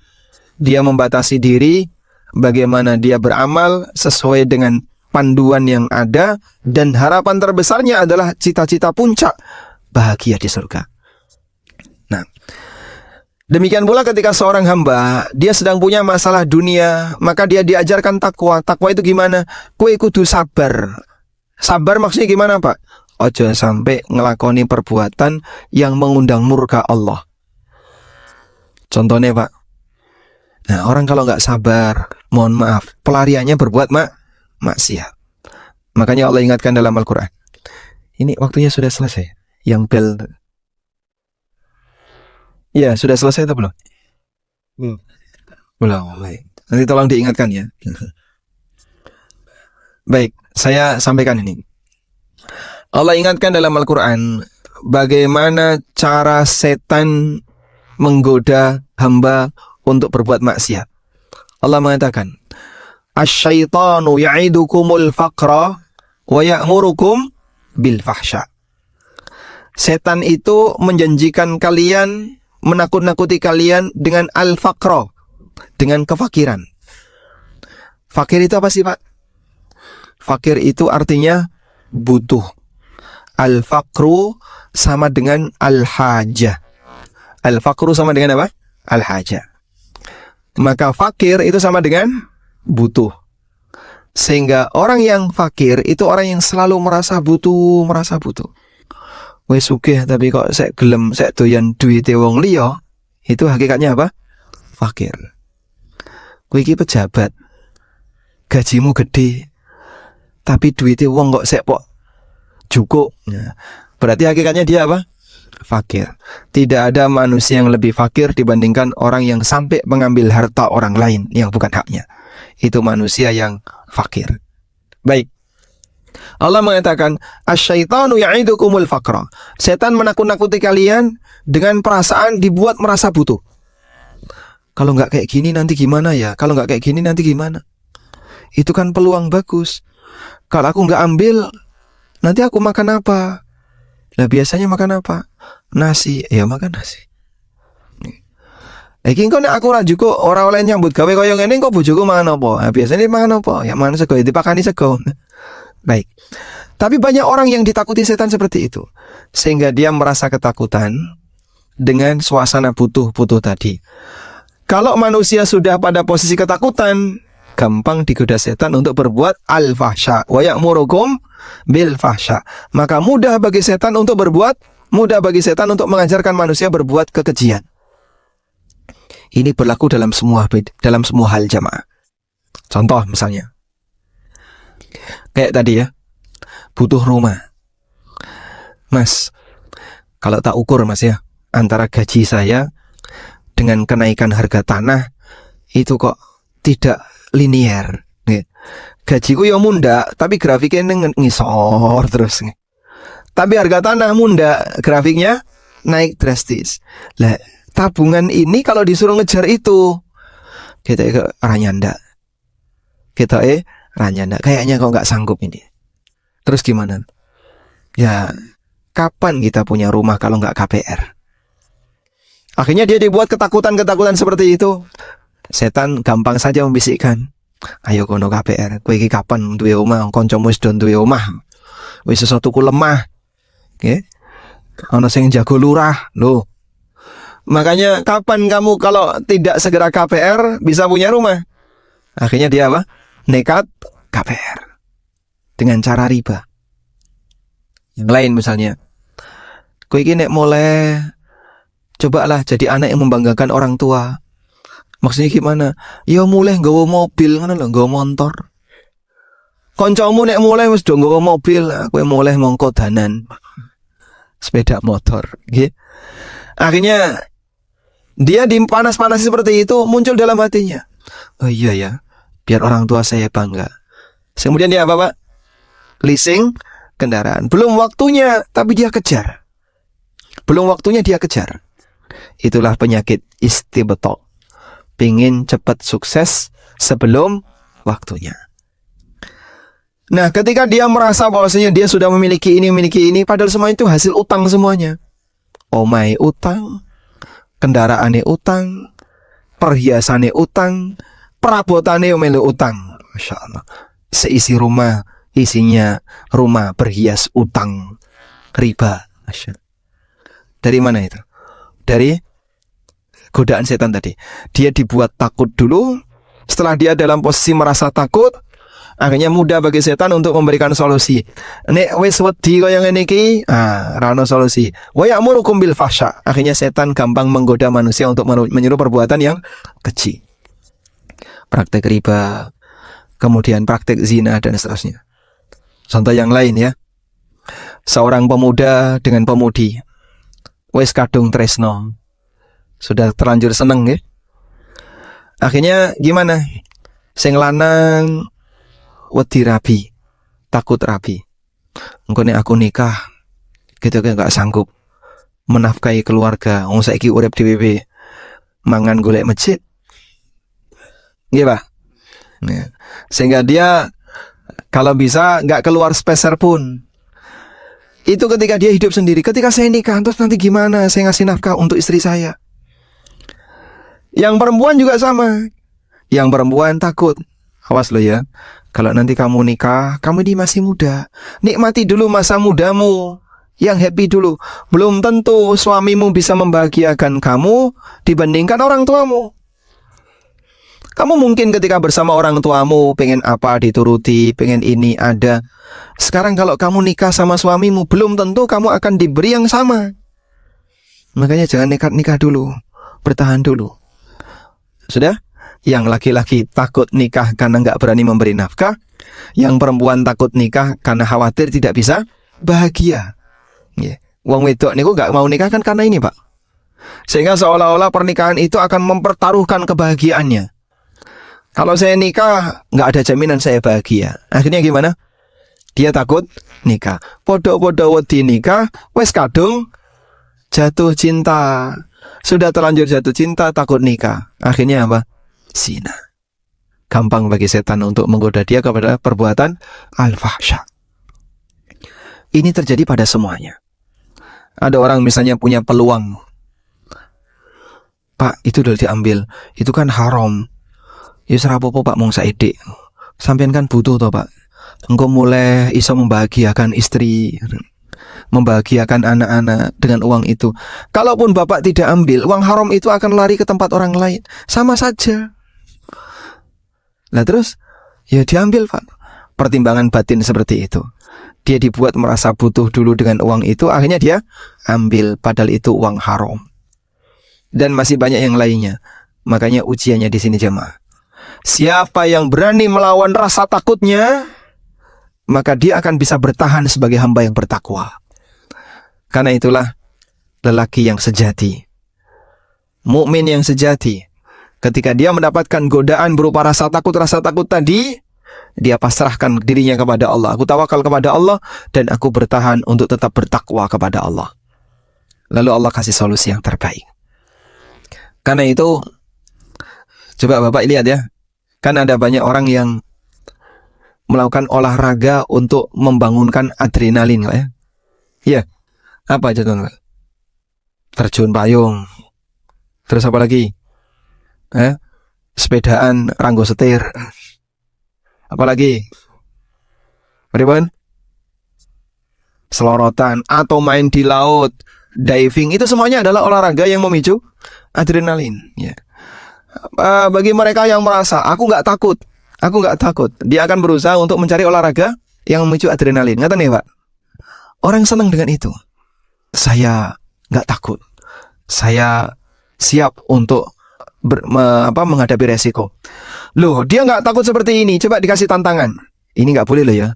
Dia membatasi diri, bagaimana dia beramal sesuai dengan panduan yang ada, dan harapan terbesarnya adalah cita-cita puncak bahagia di surga. Nah, demikian pula ketika seorang hamba dia sedang punya masalah dunia, maka dia diajarkan takwa. Takwa itu gimana? Kue kudu sabar. Sabar maksudnya gimana, Pak? Ojo sampai ngelakoni perbuatan yang mengundang murka Allah. Contohnya, Pak, nah, orang kalau nggak sabar, mohon maaf, pelariannya berbuat maksiat. Makanya Allah ingatkan dalam Al-Quran, Ini waktunya sudah selesai. Yang bel. Ya, sudah selesai atau belum? Belum. Baik. Nanti tolong diingatkan ya. Baik, saya sampaikan ini. Allah ingatkan dalam Al-Quran bagaimana cara setan menggoda hamba untuk berbuat maksiat. Allah mengatakan, "Asy-syaitanu ya'idukumul faqra wa ya'murukum bil fahsya." Setan itu menjanjikan kalian, menakut-nakuti kalian dengan al-faqra, dengan kefakiran. Fakir itu apa sih, Pak? Fakir itu artinya butuh. Al-faqru sama dengan al-hajah. Al-faqru sama dengan apa? Al-hajah. Maka fakir itu sama dengan butuh. Sehingga orang yang fakir itu orang yang selalu merasa butuh. Wes sugih tapi kok sek gelem sek doyan duwite wong liya, itu hakikatnya apa? Fakir. Kowe iki pejabat, gajimu gede, tapi duwite wong kok sek pok cukup. Nah, berarti hakikatnya dia apa? Fakir. Tidak ada manusia yang lebih fakir dibandingkan orang yang sampai mengambil harta orang lain yang bukan haknya. Itu manusia yang fakir. Baik. Allah mengatakan, "Asy-syaitanu ya'idukumul faqra." Setan menakut-nakuti kalian dengan perasaan dibuat merasa butuh. Kalau nggak kayak gini nanti gimana ya? Kalau nggak kayak gini nanti gimana? Itu kan peluang bagus. Kalau aku nggak ambil, nanti aku makan apa? Nah, biasanya makan apa? Nasi. Ya makan nasi. Iki kok nek aku ora juko ora oleh nyambut gawe kaya ngene kok bojoku mangan apa? Nah, biasanya mangan apa? Ya mangan sego, dipakani sego. Baik. Tapi banyak orang yang ditakuti setan seperti itu, sehingga dia merasa ketakutan dengan suasana butuh-butuh tadi. Kalau manusia sudah pada posisi ketakutan, gampang digoda setan untuk berbuat al-fahsya wa ya'murukum bil fahsya. Maka mudah bagi setan untuk mengajarkan manusia berbuat kekejian. Ini berlaku dalam semua hal jamaah. Contoh misalnya, kayak tadi ya, butuh rumah. Mas, kalau tak ukur mas ya, antara gaji saya dengan kenaikan harga tanah itu kok tidak linier. Gajiku ya munda, tapi grafiknya ngisor terus. Tapi harga tanah munda, grafiknya naik drastis. Lah, tabungan ini kalau disuruh ngejar itu, kita ranyanda. Ranyanda. Kayaknya kok nggak sanggup ini. Terus gimana? Ya, kapan kita punya rumah kalau nggak KPR? Akhirnya dia dibuat ketakutan-ketakutan seperti itu. Setan gampang saja membisikkan, ayo kono KPR. Kowe iki kapan duwe omah? Kancamu wis do duwe omah. Wis sesuatu ku lemah. Nggih. Ana sing jago lurah, lho. Makanya kapan kamu kalau tidak segera KPR bisa punya rumah? Akhirnya dia apa? Nekat KPR dengan cara riba. Yang lain misalnya, kowe iki nek mulai cobalah jadi anak yang membanggakan orang tua. Maksudnya gimana? Ya mulai nggawa mobil ngono lho, nggawa motor. Kancamu nek mulai wis do nggawa mobil, kowe mulai mongko danan sepeda motor, nggih. Akhirnya dia dipanas-panasi seperti itu, muncul dalam hatinya, oh iya ya, biar orang tua saya bangga. Kemudian dia apa, Pak? Leasing kendaraan. Belum waktunya, tapi dia kejar. Itulah penyakit istibto. Pingin cepat sukses sebelum waktunya. Nah, ketika dia merasa bahwasanya dia sudah memiliki ini, padahal semua itu hasil utang semuanya. Omai utang, kendaraane utang, perhiasane utang, perabotane melu utang. Masya Allah. Seisi rumah, isinya rumah berhias utang, riba. Masya Allah. Dari mana itu? Dari godaan setan tadi. Dia dibuat takut dulu. Setelah dia dalam posisi merasa takut, akhirnya mudah bagi setan untuk memberikan solusi. Nek wis wedi kaya ngene iki, ra ono solusi. Wa ya'murukum bil fahsya. Akhirnya setan gampang menggoda manusia untuk menyuruh perbuatan yang keji. Praktek riba, kemudian praktek zina dan seterusnya. Contoh yang lain ya. Seorang pemuda dengan pemudi, wes kadung tresno, sudah terlanjur seneng ya. Akhirnya gimana? Sing lanang wedi rabi, takut rabi. Engko nek aku nikah, gitu kan gak sanggup menafkahi keluarga. Wong saiki urip dhewe mangan golek masjid. Nggih, Pak. Ya. Sehingga dia kalau bisa nggak keluar sepeser pun. Itu ketika dia hidup sendiri. Ketika saya nikah, terus nanti gimana saya ngasih nafkah untuk istri saya? Yang perempuan juga sama. Yang perempuan takut. Awas lo ya. Kalau nanti kamu nikah, kamu ini masih muda. Nikmati dulu masa mudamu. Yang happy dulu. Belum tentu suamimu bisa membahagiakan kamu dibandingkan orang tuamu. Kamu mungkin ketika bersama orang tuamu pengen apa dituruti, pengen ini ada. Sekarang kalau kamu nikah sama suamimu, belum tentu kamu akan diberi yang sama. Makanya jangan nikah dulu, bertahan dulu. Sudah? Yang laki-laki takut nikah karena nggak berani memberi nafkah. Yang perempuan takut nikah karena khawatir tidak bisa bahagia. Wong wedok niku nggak mau nikah kan karena ini, Pak. Sehingga seolah-olah pernikahan itu akan mempertaruhkan kebahagiaannya. Kalau saya nikah, nggak ada jaminan saya bahagia. Akhirnya gimana? Dia takut nikah. Podo-podo wedi nikah, wes kadung jatuh cinta. Sudah terlanjur jatuh cinta, takut nikah. Akhirnya apa? Zina. Gampang bagi setan untuk menggoda dia kepada perbuatan al-fahsya. Ini terjadi pada semuanya. Ada orang misalnya punya peluang. Pak, itu udah diambil. Itu kan haram. Ya serapopo Pak mong saedik. Sampeyan kan butuh toh Pak. Engkau mulai iso membahagiakan istri, membahagiakan anak-anak dengan uang itu. Kalaupun Bapak tidak ambil, uang haram itu akan lari ke tempat orang lain. Sama saja. Nah terus, ya diambil Pak. Pertimbangan batin seperti itu. Dia dibuat merasa butuh dulu dengan uang itu, akhirnya dia ambil padahal itu uang haram. Dan masih banyak yang lainnya. Makanya ujiannya di sini jemaah. Siapa yang berani melawan rasa takutnya, maka dia akan bisa bertahan sebagai hamba yang bertakwa. Karena itulah lelaki yang sejati, mukmin yang sejati. Ketika dia mendapatkan godaan berupa rasa takut tadi, dia pasrahkan dirinya kepada Allah. Aku tawakal kepada Allah dan aku bertahan untuk tetap bertakwa kepada Allah. Lalu Allah kasih solusi yang terbaik. Karena itu, coba Bapak lihat ya. Kan ada banyak orang yang melakukan olahraga untuk membangunkan adrenalin, ya. Iya. Apa aja tuan? Terjun payung. Terus apa lagi? Sepedaan, ranggo setir. Apa lagi? Bagaimana? Selorotan atau main di laut, diving, itu semuanya adalah olahraga yang memicu adrenalin, ya. Bagi mereka yang merasa aku nggak takut, dia akan berusaha untuk mencari olahraga yang memicu adrenalin. Ngerti nih Pak? Orang senang dengan itu. Saya nggak takut, saya siap untuk menghadapi resiko. Loh, dia nggak takut seperti ini. Coba dikasih tantangan. Ini nggak boleh loh ya.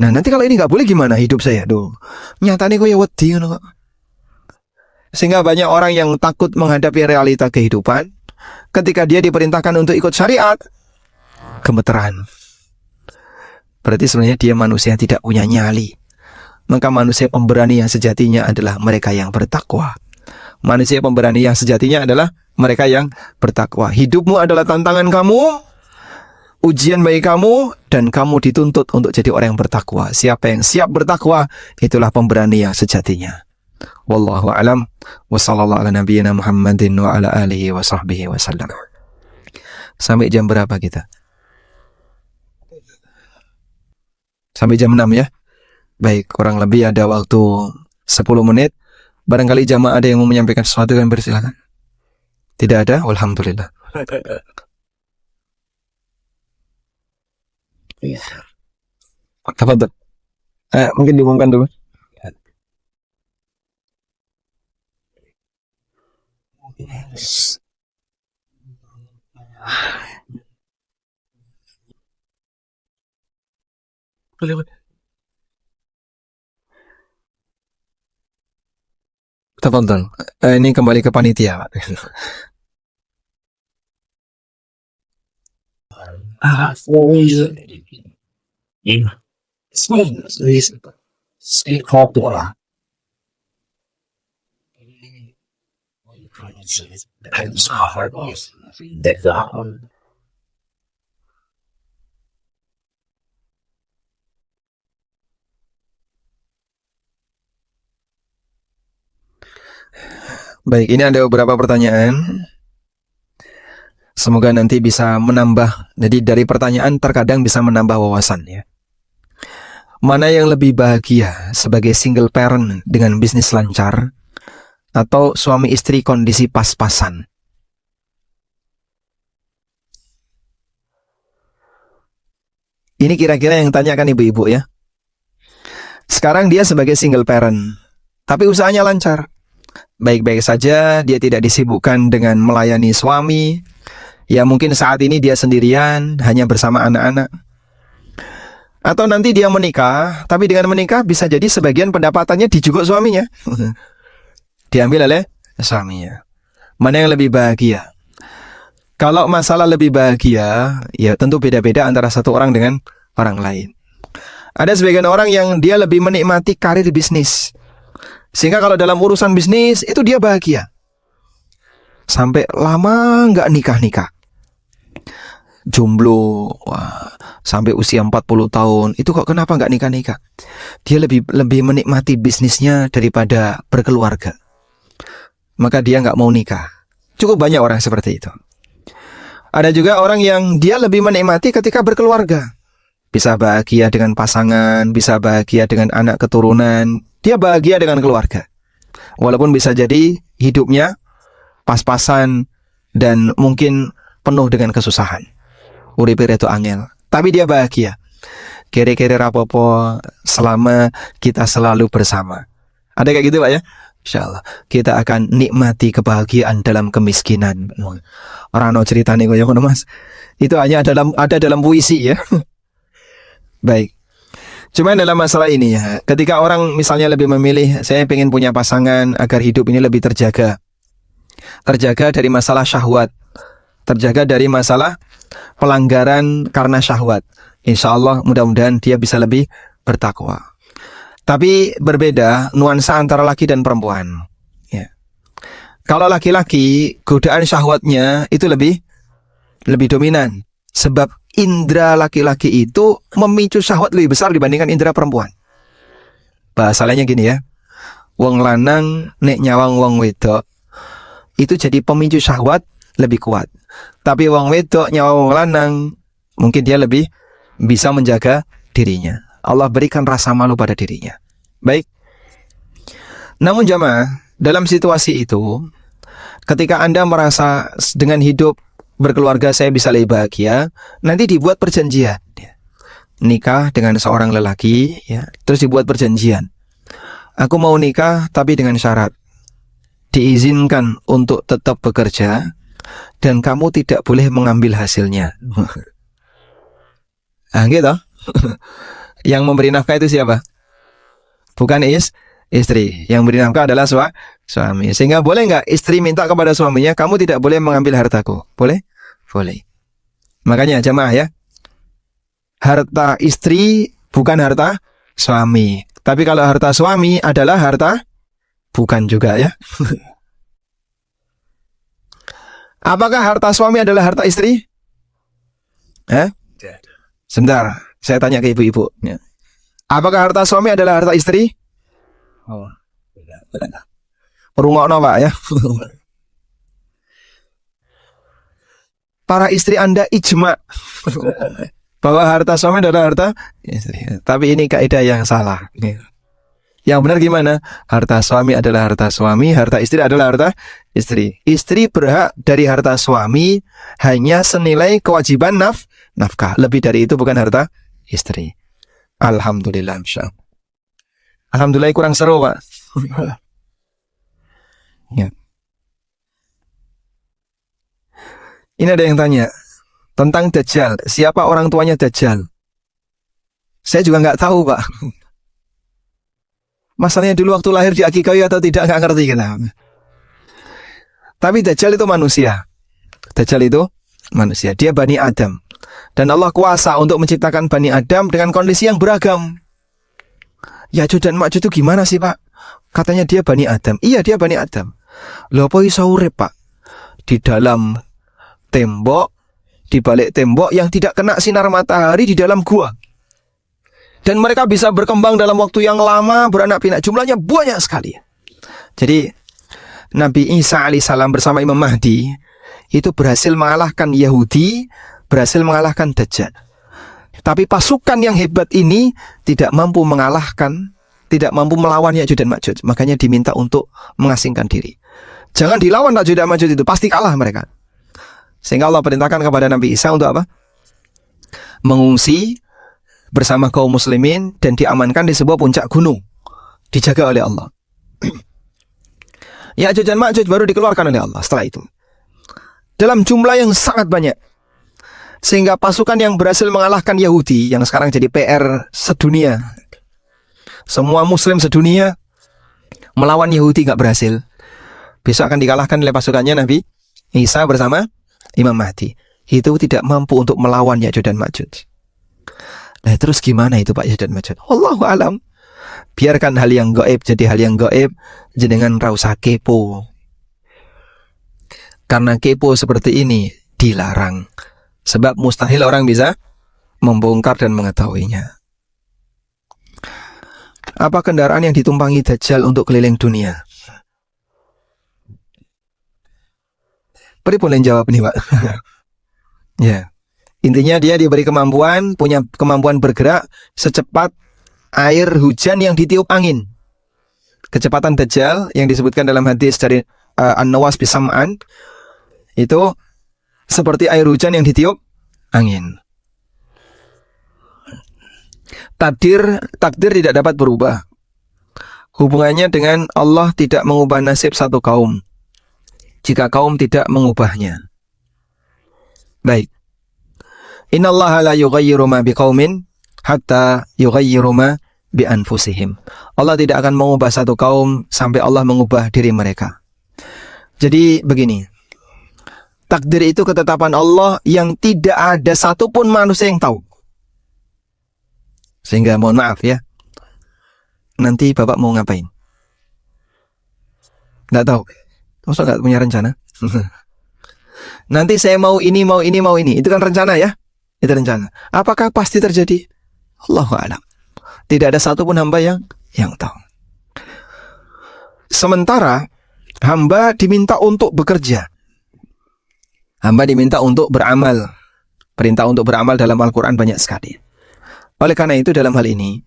Nah nanti kalau ini nggak boleh gimana hidup saya? Duh, nyatanya gue ya wedi kok. Sehingga banyak orang yang takut menghadapi realita kehidupan. Ketika dia diperintahkan untuk ikut syariat, gemeteran. Berarti sebenarnya dia manusia yang tidak punya nyali. Maka manusia pemberani yang sejatinya adalah mereka yang bertakwa. Manusia pemberani yang sejatinya adalah mereka yang bertakwa. Hidupmu adalah tantangan kamu, ujian bagi kamu, dan kamu dituntut untuk jadi orang yang bertakwa. Siapa yang siap bertakwa, itulah pemberani yang sejatinya. Wallahu a'lam wa sallallahu ala nabiyyina Muhammadin wa ala alihi wa sahbihi wa sallam. Sampai jam berapa kita? Sampai jam 6 ya. Baik, kurang lebih ada waktu 10 menit. Barangkali jamaah ada yang mau menyampaikan sesuatu, yang bersilakan. Tidak ada? Alhamdulillah. Apa tuh? Mungkin diumumkan dulu. Yes. Boleh. Tafadhol. Ini kembali ke panitia, Pak. Baik, ini ada beberapa pertanyaan. Semoga nanti bisa menambah. Jadi dari pertanyaan terkadang bisa menambah wawasan ya. Mana yang lebih bahagia sebagai single parent dengan bisnis lancar atau suami istri kondisi pas-pasan? Ini kira-kira yang tanyakan ibu-ibu ya. Sekarang dia sebagai single parent, tapi usahanya lancar. Baik-baik saja, dia tidak disibukkan dengan melayani suami. Ya mungkin saat ini dia sendirian, hanya bersama anak-anak. Atau nanti dia menikah, tapi dengan menikah bisa jadi sebagian pendapatannya dijuguk suaminya. Diambil oleh suaminya. Mana yang lebih bahagia? Kalau masalah lebih bahagia, ya tentu beda-beda antara satu orang dengan orang lain. Ada sebagian orang yang dia lebih menikmati karir bisnis. Sehingga kalau dalam urusan bisnis, itu dia bahagia. Sampai lama nggak nikah-nikah. Jomblo, wah, sampai usia 40 tahun, itu kok kenapa nggak nikah-nikah? Dia lebih menikmati bisnisnya daripada berkeluarga. Maka dia nggak mau nikah. Cukup banyak orang seperti itu. Ada juga orang yang dia lebih menikmati ketika berkeluarga. Bisa bahagia dengan pasangan, bisa bahagia dengan anak keturunan. Dia bahagia dengan keluarga. Walaupun bisa jadi hidupnya pas-pasan dan mungkin penuh dengan kesusahan. Urip itu angel. Tapi dia bahagia. Kere-kere rapopo selama kita selalu bersama. Ada kayak gitu Pak ya? Insyaallah kita akan nikmati kebahagiaan dalam kemiskinan. Rano ceritanya kaya ngono Mas. Itu hanya ada dalam puisi ya. Baik. Cuma dalam masalah ini ya, ketika orang misalnya lebih memilih saya ingin punya pasangan agar hidup ini lebih terjaga. Terjaga dari masalah syahwat. Terjaga dari masalah pelanggaran karena syahwat. Insyaallah mudah-mudahan dia bisa lebih bertakwa. Tapi berbeda nuansa antara laki dan perempuan. Ya. Kalau laki-laki, godaan syahwatnya itu lebih dominan. Sebab indera laki-laki itu memicu syahwat lebih besar dibandingkan indera perempuan. Bahasa lainnya gini ya. Wong lanang nek nyawang wong wedok itu jadi pemicu syahwat lebih kuat. Tapi wong wedok nyawang wong lanang mungkin dia lebih bisa menjaga dirinya. Allah berikan rasa malu pada dirinya. Baik. Namun jamaah, dalam situasi itu, ketika Anda merasa dengan hidup berkeluarga saya bisa lebih bahagia, nanti dibuat perjanjian. Nikah dengan seorang lelaki, ya, terus dibuat perjanjian. Aku mau nikah tapi dengan syarat. Diizinkan untuk tetap bekerja, dan kamu tidak boleh mengambil hasilnya. Ah, gitu. Yang memberi nafkah itu siapa? Bukan istri. Yang memberi nafkah adalah suami. Sehingga boleh nggak istri minta kepada suaminya, kamu tidak boleh mengambil hartaku? Boleh? Boleh. Makanya jamaah ya, harta istri bukan harta suami. Tapi kalau harta suami adalah harta bukan juga ya. Apakah harta suami adalah harta istri? Sebentar, saya tanya ke ibu-ibu. Apakah harta suami adalah harta istri? Oh, tidak. Rungokno Pak ya. Para istri Anda ijma bahwa harta suami adalah harta istri. Tapi ini kaidah yang salah. Yang benar gimana? Harta suami adalah harta suami, harta istri adalah harta istri. Istri berhak dari harta suami hanya senilai kewajiban nafkah. Lebih dari itu bukan harta istri. Alhamdulillah. Alhamdulillah kurang seru Pak. Ya. Ini ada yang tanya tentang Dajjal. Siapa orang tuanya Dajjal? Saya juga nggak tahu Pak. Masalahnya dulu waktu lahir di akikoi atau tidak, nggak ngerti kita. Tapi Dajjal itu manusia. Dajjal itu manusia. Dia Bani Adam. Dan Allah kuasa untuk menciptakan Bani Adam dengan kondisi yang beragam. Ya'juj dan Ma'juj itu gimana sih, Pak? Katanya dia Bani Adam. Iya, dia Bani Adam. Loh, apa iso urip, Pak? Di dalam tembok, di balik tembok yang tidak kena sinar matahari di dalam gua. Dan mereka bisa berkembang dalam waktu yang lama, beranak pinak. Jumlahnya banyak sekali. Jadi Nabi Isa alaihissalam bersama Imam Mahdi itu berhasil mengalahkan Yahudi, berhasil mengalahkan Dajjal. Tapi pasukan yang hebat ini tidak mampu mengalahkan, tidak mampu melawan Ya'juj dan Ma'juj. Makanya diminta untuk mengasingkan diri. Jangan dilawan Ya'juj dan Ma'juj, itu pasti kalah mereka. Sehingga Allah perintahkan kepada Nabi Isa untuk apa? Mengungsi bersama kaum muslimin dan diamankan di sebuah puncak gunung, dijaga oleh Allah. Ya'juj dan Ma'juj baru dikeluarkan oleh Allah setelah itu, dalam jumlah yang sangat banyak, sehingga pasukan yang berhasil mengalahkan Yahudi, yang sekarang jadi PR sedunia, semua muslim sedunia melawan Yahudi nggak berhasil, besok akan dikalahkan oleh pasukannya Nabi Isa bersama Imam Mahdi. Itu tidak mampu untuk melawan Ya'juj dan Ma'juj. Nah, terus gimana itu Pak Ya'juj dan Ma'juj? Wallahu alam. Biarkan hal yang gaib jadi hal yang gaib, jenengan ra usah kepo. Karena kepo seperti ini dilarang. Sebab mustahil orang bisa membongkar dan mengetahuinya. Apa kendaraan yang ditumpangi Dajjal untuk keliling dunia? Boleh jawab nih Pak. Ya. Intinya dia diberi kemampuan, punya kemampuan bergerak secepat air hujan yang ditiup angin. Kecepatan Dajjal yang disebutkan dalam hadis dari An-Nawas bin Sam'an itu seperti air hujan yang ditiup angin. Takdir tidak dapat berubah. Hubungannya dengan Allah tidak mengubah nasib satu kaum jika kaum tidak mengubahnya. Baik. Innallaha la yughayyiru ma biqaumin hatta yughayyiru ma bi anfusihim. Allah tidak akan mengubah satu kaum sampai Allah mengubah diri mereka. Jadi begini. Takdir itu ketetapan Allah yang tidak ada satupun manusia yang tahu. Sehingga mohon maaf ya. Nanti Bapak mau ngapain? Nggak tahu. Masa nggak punya rencana? Nanti saya mau ini, mau ini, mau ini. Itu kan rencana ya? Itu rencana. Apakah pasti terjadi? Allahu a'lam. Tidak ada satupun hamba yang tahu. Sementara hamba diminta untuk bekerja. Hamba diminta untuk beramal. Perintah untuk beramal dalam Al-Quran banyak sekali. Oleh karena itu dalam hal ini,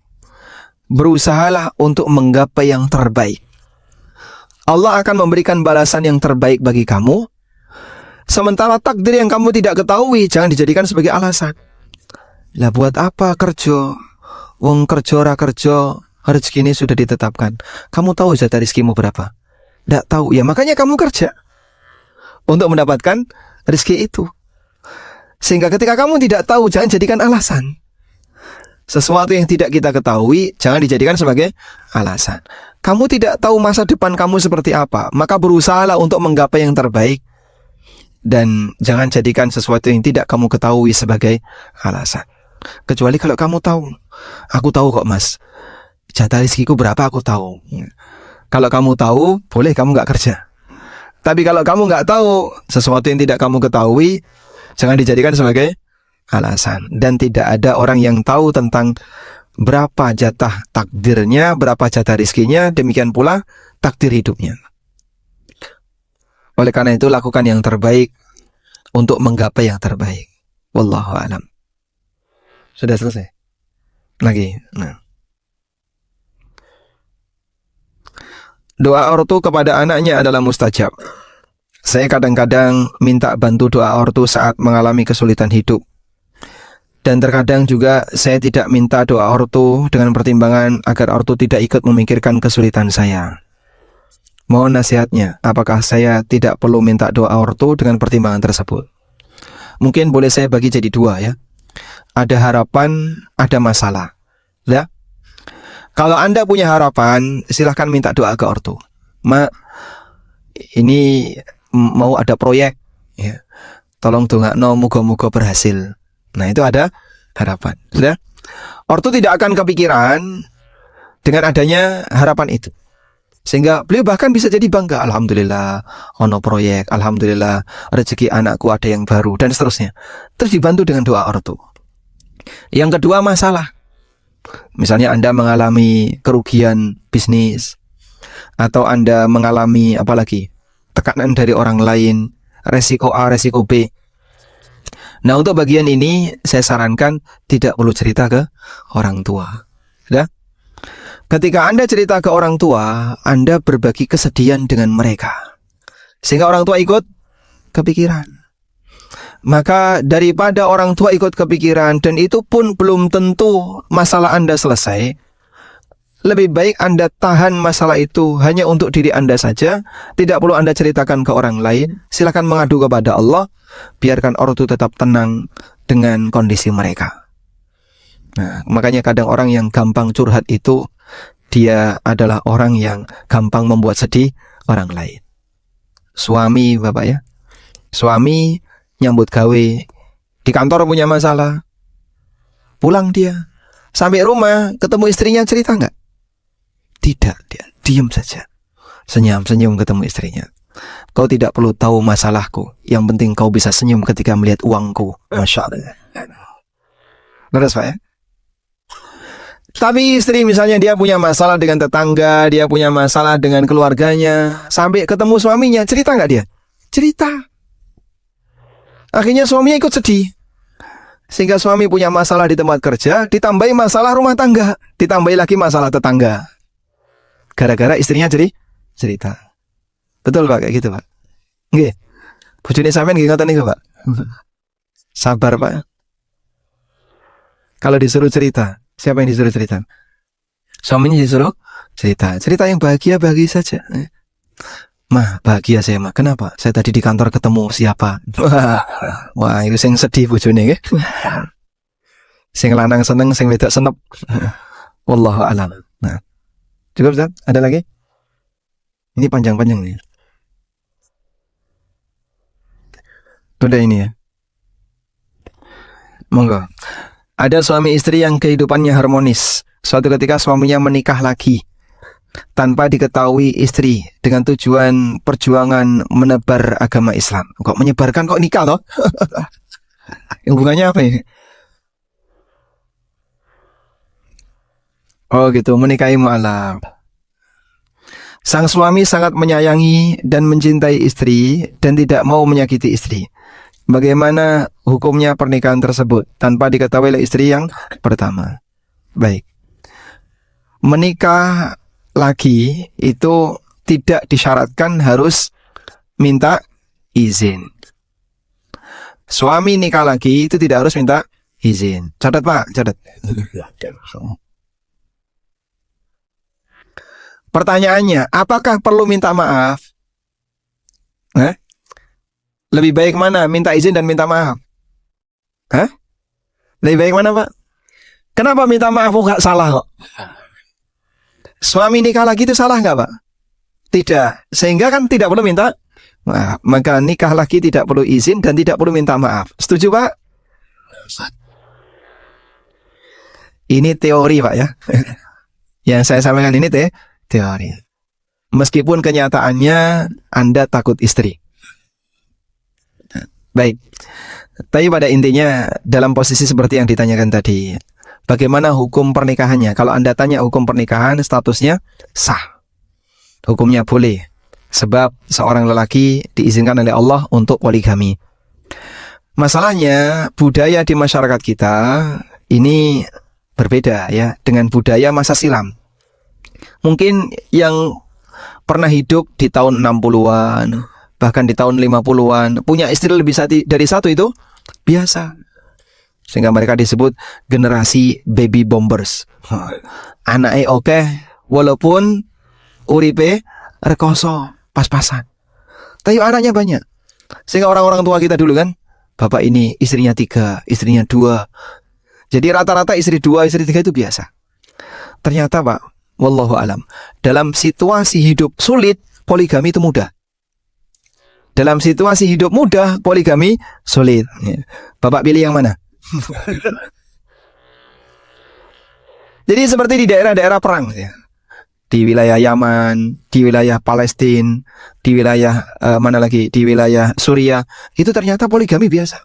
berusahalah untuk menggapai yang terbaik. Allah akan memberikan balasan yang terbaik bagi kamu. Sementara takdir yang kamu tidak ketahui, jangan dijadikan sebagai alasan. Lah buat apa kerja? Wong kerja ra kerja, rezeki ini sudah ditetapkan. Kamu tahu jatah rezekimu berapa? Tidak tahu, ya makanya kamu kerja untuk mendapatkan rezeki itu. Sehingga ketika kamu tidak tahu, jangan jadikan alasan. Sesuatu yang tidak kita ketahui, jangan dijadikan sebagai alasan. Kamu tidak tahu masa depan kamu seperti apa, maka berusahalah untuk menggapai yang terbaik. Dan jangan jadikan sesuatu yang tidak kamu ketahui sebagai alasan. Kecuali kalau kamu tahu. Aku tahu kok mas, jatah rezekiku berapa aku tahu. Kalau kamu tahu, boleh kamu gak kerja. Tapi kalau kamu gak tahu sesuatu yang tidak kamu ketahui, jangan dijadikan sebagai alasan. Dan tidak ada orang yang tahu tentang berapa jatah takdirnya, berapa jatah rezekinya, demikian pula takdir hidupnya. Oleh karena itu lakukan yang terbaik untuk menggapai yang terbaik. Wallahu a'lam. Sudah selesai? Lagi. Nah. Doa ortu kepada anaknya adalah mustajab. Saya kadang-kadang minta bantu doa ortu saat mengalami kesulitan hidup. Dan terkadang juga saya tidak minta doa ortu dengan pertimbangan agar ortu tidak ikut memikirkan kesulitan saya. Mohon nasihatnya, apakah saya tidak perlu minta doa ortu dengan pertimbangan tersebut? Mungkin boleh saya bagi jadi dua ya. Ada harapan, ada masalah. Ya. Kalau Anda punya harapan, silahkan minta doa ke ortu. Ini mau ada proyek, ya. Tolong dongakno muga-muga berhasil. Nah, itu ada harapan. Sudah? Ortu tidak akan kepikiran dengan adanya harapan itu. Sehingga beliau bahkan bisa jadi bangga. Alhamdulillah, ono proyek. Alhamdulillah, rezeki anakku ada yang baru. Dan seterusnya. Terus dibantu dengan doa ortu. Yang kedua, masalah. Misalnya Anda mengalami kerugian bisnis, atau Anda mengalami apalagi tekanan dari orang lain, resiko A, resiko B. Nah, untuk bagian ini saya sarankan tidak perlu cerita ke orang tua. Ya? Ketika Anda cerita ke orang tua, Anda berbagi kesedihan dengan mereka, sehingga orang tua ikut kepikiran. Maka daripada orang tua ikut kepikiran dan itu pun belum tentu masalah Anda selesai, lebih baik Anda tahan masalah itu hanya untuk diri Anda saja. Tidak perlu Anda ceritakan ke orang lain. Silakan mengadu kepada Allah. Biarkan orang itu tetap tenang dengan kondisi mereka. Nah, makanya kadang orang yang gampang curhat itu, dia adalah orang yang gampang membuat sedih orang lain. Suami, Bapak ya. Suami nyambut gawe, di kantor punya masalah, pulang dia, sampai rumah ketemu istrinya, cerita nggak? Tidak, dia diam saja, senyum-senyum ketemu istrinya. Kau tidak perlu tahu masalahku, yang penting kau bisa senyum ketika melihat uangku. Masya Allah. Beres Pak ya? Tapi istri misalnya dia punya masalah dengan tetangga, dia punya masalah dengan keluarganya, sampai ketemu suaminya, cerita nggak dia? Cerita. Akhirnya suaminya ikut sedih. Sehingga suami punya masalah di tempat kerja, ditambahi masalah rumah tangga, ditambahi lagi masalah tetangga. Gara-gara istrinya jadi cerita. Betul Pak, kayak gitu Pak. Nggih. Bojone sampean nggih ngoten niku Pak. Sabar Pak. Kalau disuruh cerita, siapa yang disuruh cerita? Suaminya disuruh cerita. Cerita yang bahagia-bahagia saja. Mah, bahagia saya mah. Kenapa? Saya tadi di kantor ketemu siapa? Wah, itu sing sedih bojone nggih. Sing lanang seneng, sing wedok senep. Wallahu a'lam. Nah. Cukup Ustaz? Ada lagi? Ini panjang-panjang nih. Udah ini ya. Monggo. Ada suami istri yang kehidupannya harmonis. Suatu ketika suaminya menikah lagi tanpa diketahui istri, dengan tujuan perjuangan menebar agama Islam. Kok menyebarkan, kok nikah toh? Hubungannya apa ini? Oh gitu, menikahi mu'alaf. Sang suami sangat menyayangi dan mencintai istri dan tidak mau menyakiti istri. Bagaimana hukumnya pernikahan tersebut tanpa diketahui oleh istri yang pertama? Baik. Menikah lagi itu tidak disyaratkan harus minta izin. Suami nikah lagi itu tidak harus minta izin. Catat Pak, catat. Pertanyaannya, apakah perlu minta maaf? Lebih baik mana, minta izin dan minta maaf? Lebih baik mana Pak? Kenapa minta maaf kok gak salah kok? Suami nikah lagi itu salah nggak Pak? Tidak. Sehingga kan tidak perlu minta maaf. Maka nikah lagi tidak perlu izin dan tidak perlu minta maaf. Setuju Pak? Ini teori Pak ya. Yang saya sampaikan ini teori. Meskipun kenyataannya Anda takut istri. Baik. Tapi pada intinya dalam posisi seperti yang ditanyakan tadi, bagaimana hukum pernikahannya? Kalau Anda tanya hukum pernikahan, statusnya sah. Hukumnya boleh. Sebab seorang lelaki diizinkan oleh Allah untuk poligami. Masalahnya, budaya di masyarakat kita ini berbeda ya dengan budaya masa silam. Mungkin yang pernah hidup di tahun 60-an, bahkan di tahun 50-an, punya istri lebih dari satu itu biasa. Sehingga mereka disebut generasi baby bombers. Anaknya oke, walaupun uripe rekoso, pas-pasan. Tapi anaknya banyak. Sehingga orang-orang tua kita dulu kan, bapak ini istrinya 3, istrinya 2. Jadi rata-rata istri 2, istri 3 itu biasa. Ternyata Pak, wallahu alam, dalam situasi hidup sulit, poligami itu mudah. Dalam situasi hidup mudah, poligami sulit. Bapak pilih yang mana? Jadi seperti di daerah-daerah perang ya. Di wilayah Yaman, di wilayah Palestina, di wilayah mana lagi, di wilayah Suriah, itu ternyata poligami biasa.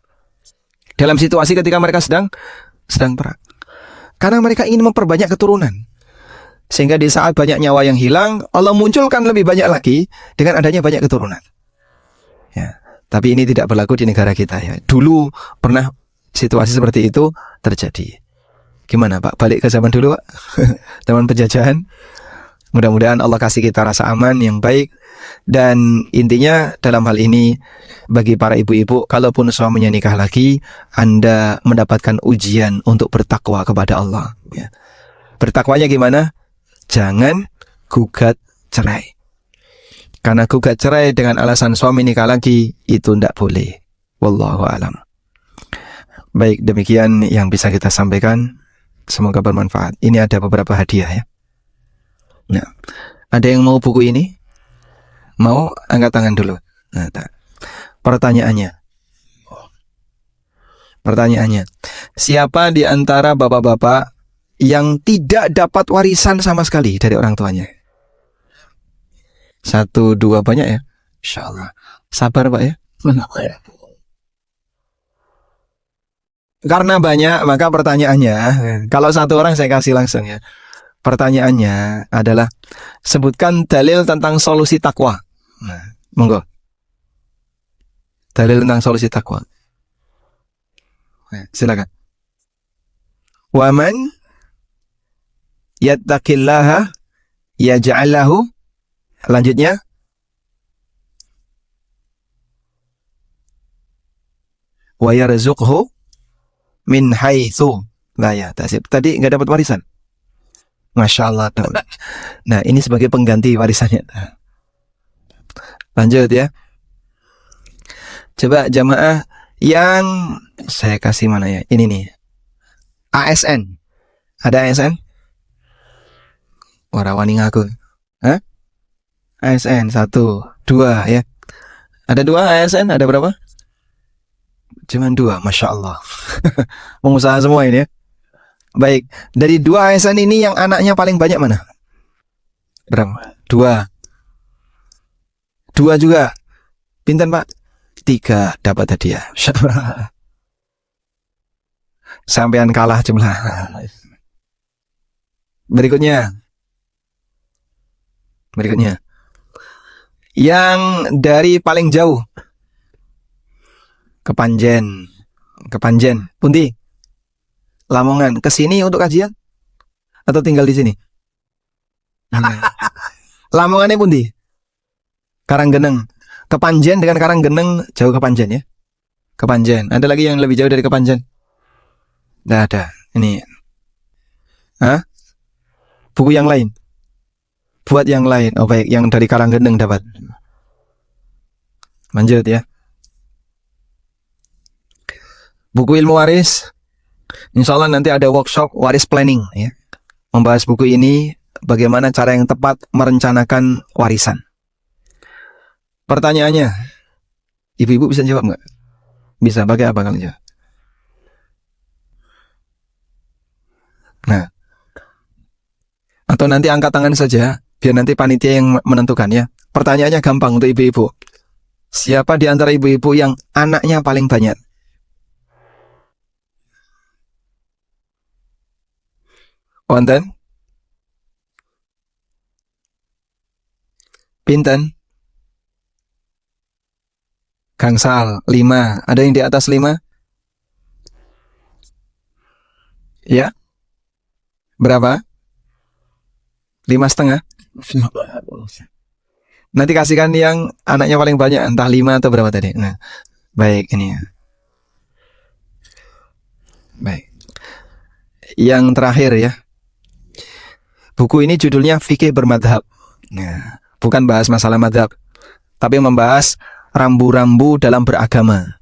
Dalam situasi ketika mereka sedang perang. Karena mereka ingin memperbanyak keturunan. Sehingga di saat banyak nyawa yang hilang, Allah munculkan lebih banyak lagi dengan adanya banyak keturunan. Ya, tapi ini tidak berlaku di negara kita ya. Dulu pernah situasi seperti itu terjadi. Gimana Pak? Balik ke zaman dulu Pak? Zaman penjajahan. Mudah-mudahan Allah kasih kita rasa aman yang baik. Dan intinya dalam hal ini, bagi para ibu-ibu, kalaupun suaminya nikah lagi, Anda mendapatkan ujian untuk bertakwa kepada Allah ya. Bertakwanya gimana? Jangan gugat cerai. Karena gugat cerai dengan alasan suami nikah lagi, itu tidak boleh. Wallahu alam. Baik, demikian yang bisa kita sampaikan. Semoga bermanfaat. Ini ada beberapa hadiah ya. Nah, ada yang mau buku ini? Mau? Angkat tangan dulu. Nah, Pertanyaannya, siapa di antara bapak-bapak yang tidak dapat warisan sama sekali dari orang tuanya? 1, 2, banyak ya? Insyaallah. Sabar Pak ya. Karena banyak, maka pertanyaannya, kalau 1 orang saya kasih langsung ya. Pertanyaannya adalah, sebutkan dalil tentang solusi takwa. Nah, monggo. Dalil tentang solusi takwa. Silakan. Waman yattaqillaha yaj'al lahu, lanjutnya, wa yarzuqhu min haitsu la yahtasib. Tadi nggak dapat warisan. Masya Allah. Nah, ini sebagai pengganti warisannya. Lanjut ya. Coba jamaah yang saya kasih mana ya? Ini nih. ASN. Ada ASN? Warawani ngaku. Hah? ASN 1, 2 ya. Ada 2 ASN? Ada berapa? Cuman 2. Masya Allah. Pengusaha semua ini ya. Baik, dari 2 ASN ini yang anaknya paling banyak mana? Berapa? 2. 2 juga. Pinten Pak? 3 dapat hadiah. Sampean kalah jumlah. Berikutnya. Yang dari paling jauh. Kepanjen. Pundi? Lamongan, ke sini untuk kajian atau tinggal di sini? Lamongannya pundi? Karanggeneng. Kepanjen dengan Karanggeneng jauh Kepanjen ya. Kepanjen. Ada lagi yang lebih jauh dari Kepanjen? Tidak ada. Ini. Hah? Buku yang lain. Buat yang lain. Oh baik, yang dari Karanggeneng dapat. Lanjut ya. Buku ilmu waris. Insya Allah nanti ada workshop waris planning ya. Membahas buku ini, bagaimana cara yang tepat merencanakan warisan. Pertanyaannya, ibu-ibu bisa jawab nggak? Bisa, pakai apa kalian jawab? Nah, atau nanti angkat tangan saja, biar nanti panitia yang menentukan ya. Pertanyaannya gampang untuk ibu-ibu. Siapa di antara ibu-ibu yang anaknya paling banyak? Wonten? Pinten? Gangsal 5. Ada yang di atas 5? Ya? Berapa? 5,5? Nanti kasihkan yang anaknya paling banyak, entah 5 atau berapa tadi. Nah, baik ini ya. Baik. Yang terakhir ya. Buku ini judulnya Fikih Bermadhab. Nah, bukan bahas masalah madhab, tapi membahas rambu-rambu dalam beragama.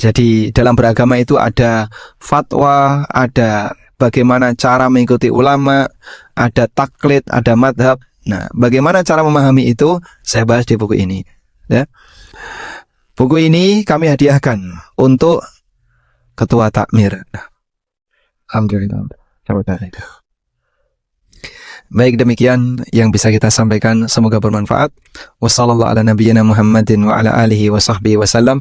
Jadi dalam beragama itu ada fatwa, ada bagaimana cara mengikuti ulama, ada taklid, ada madhab. Nah, bagaimana cara memahami itu, saya bahas di buku ini. Ya. Buku ini kami hadiahkan untuk Ketua Takmir. Alhamdulillah. Baik, demikian yang bisa kita sampaikan, semoga bermanfaat. Wassallallahu ala nabiyyina Muhammadin wa ala alihi wa sahbihi wasallam.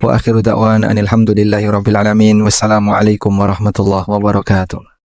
Wa akhiru da'wan anil hamdulillahi rabbil alamin. Wassalamualaikum warahmatullahi wabarakatuh.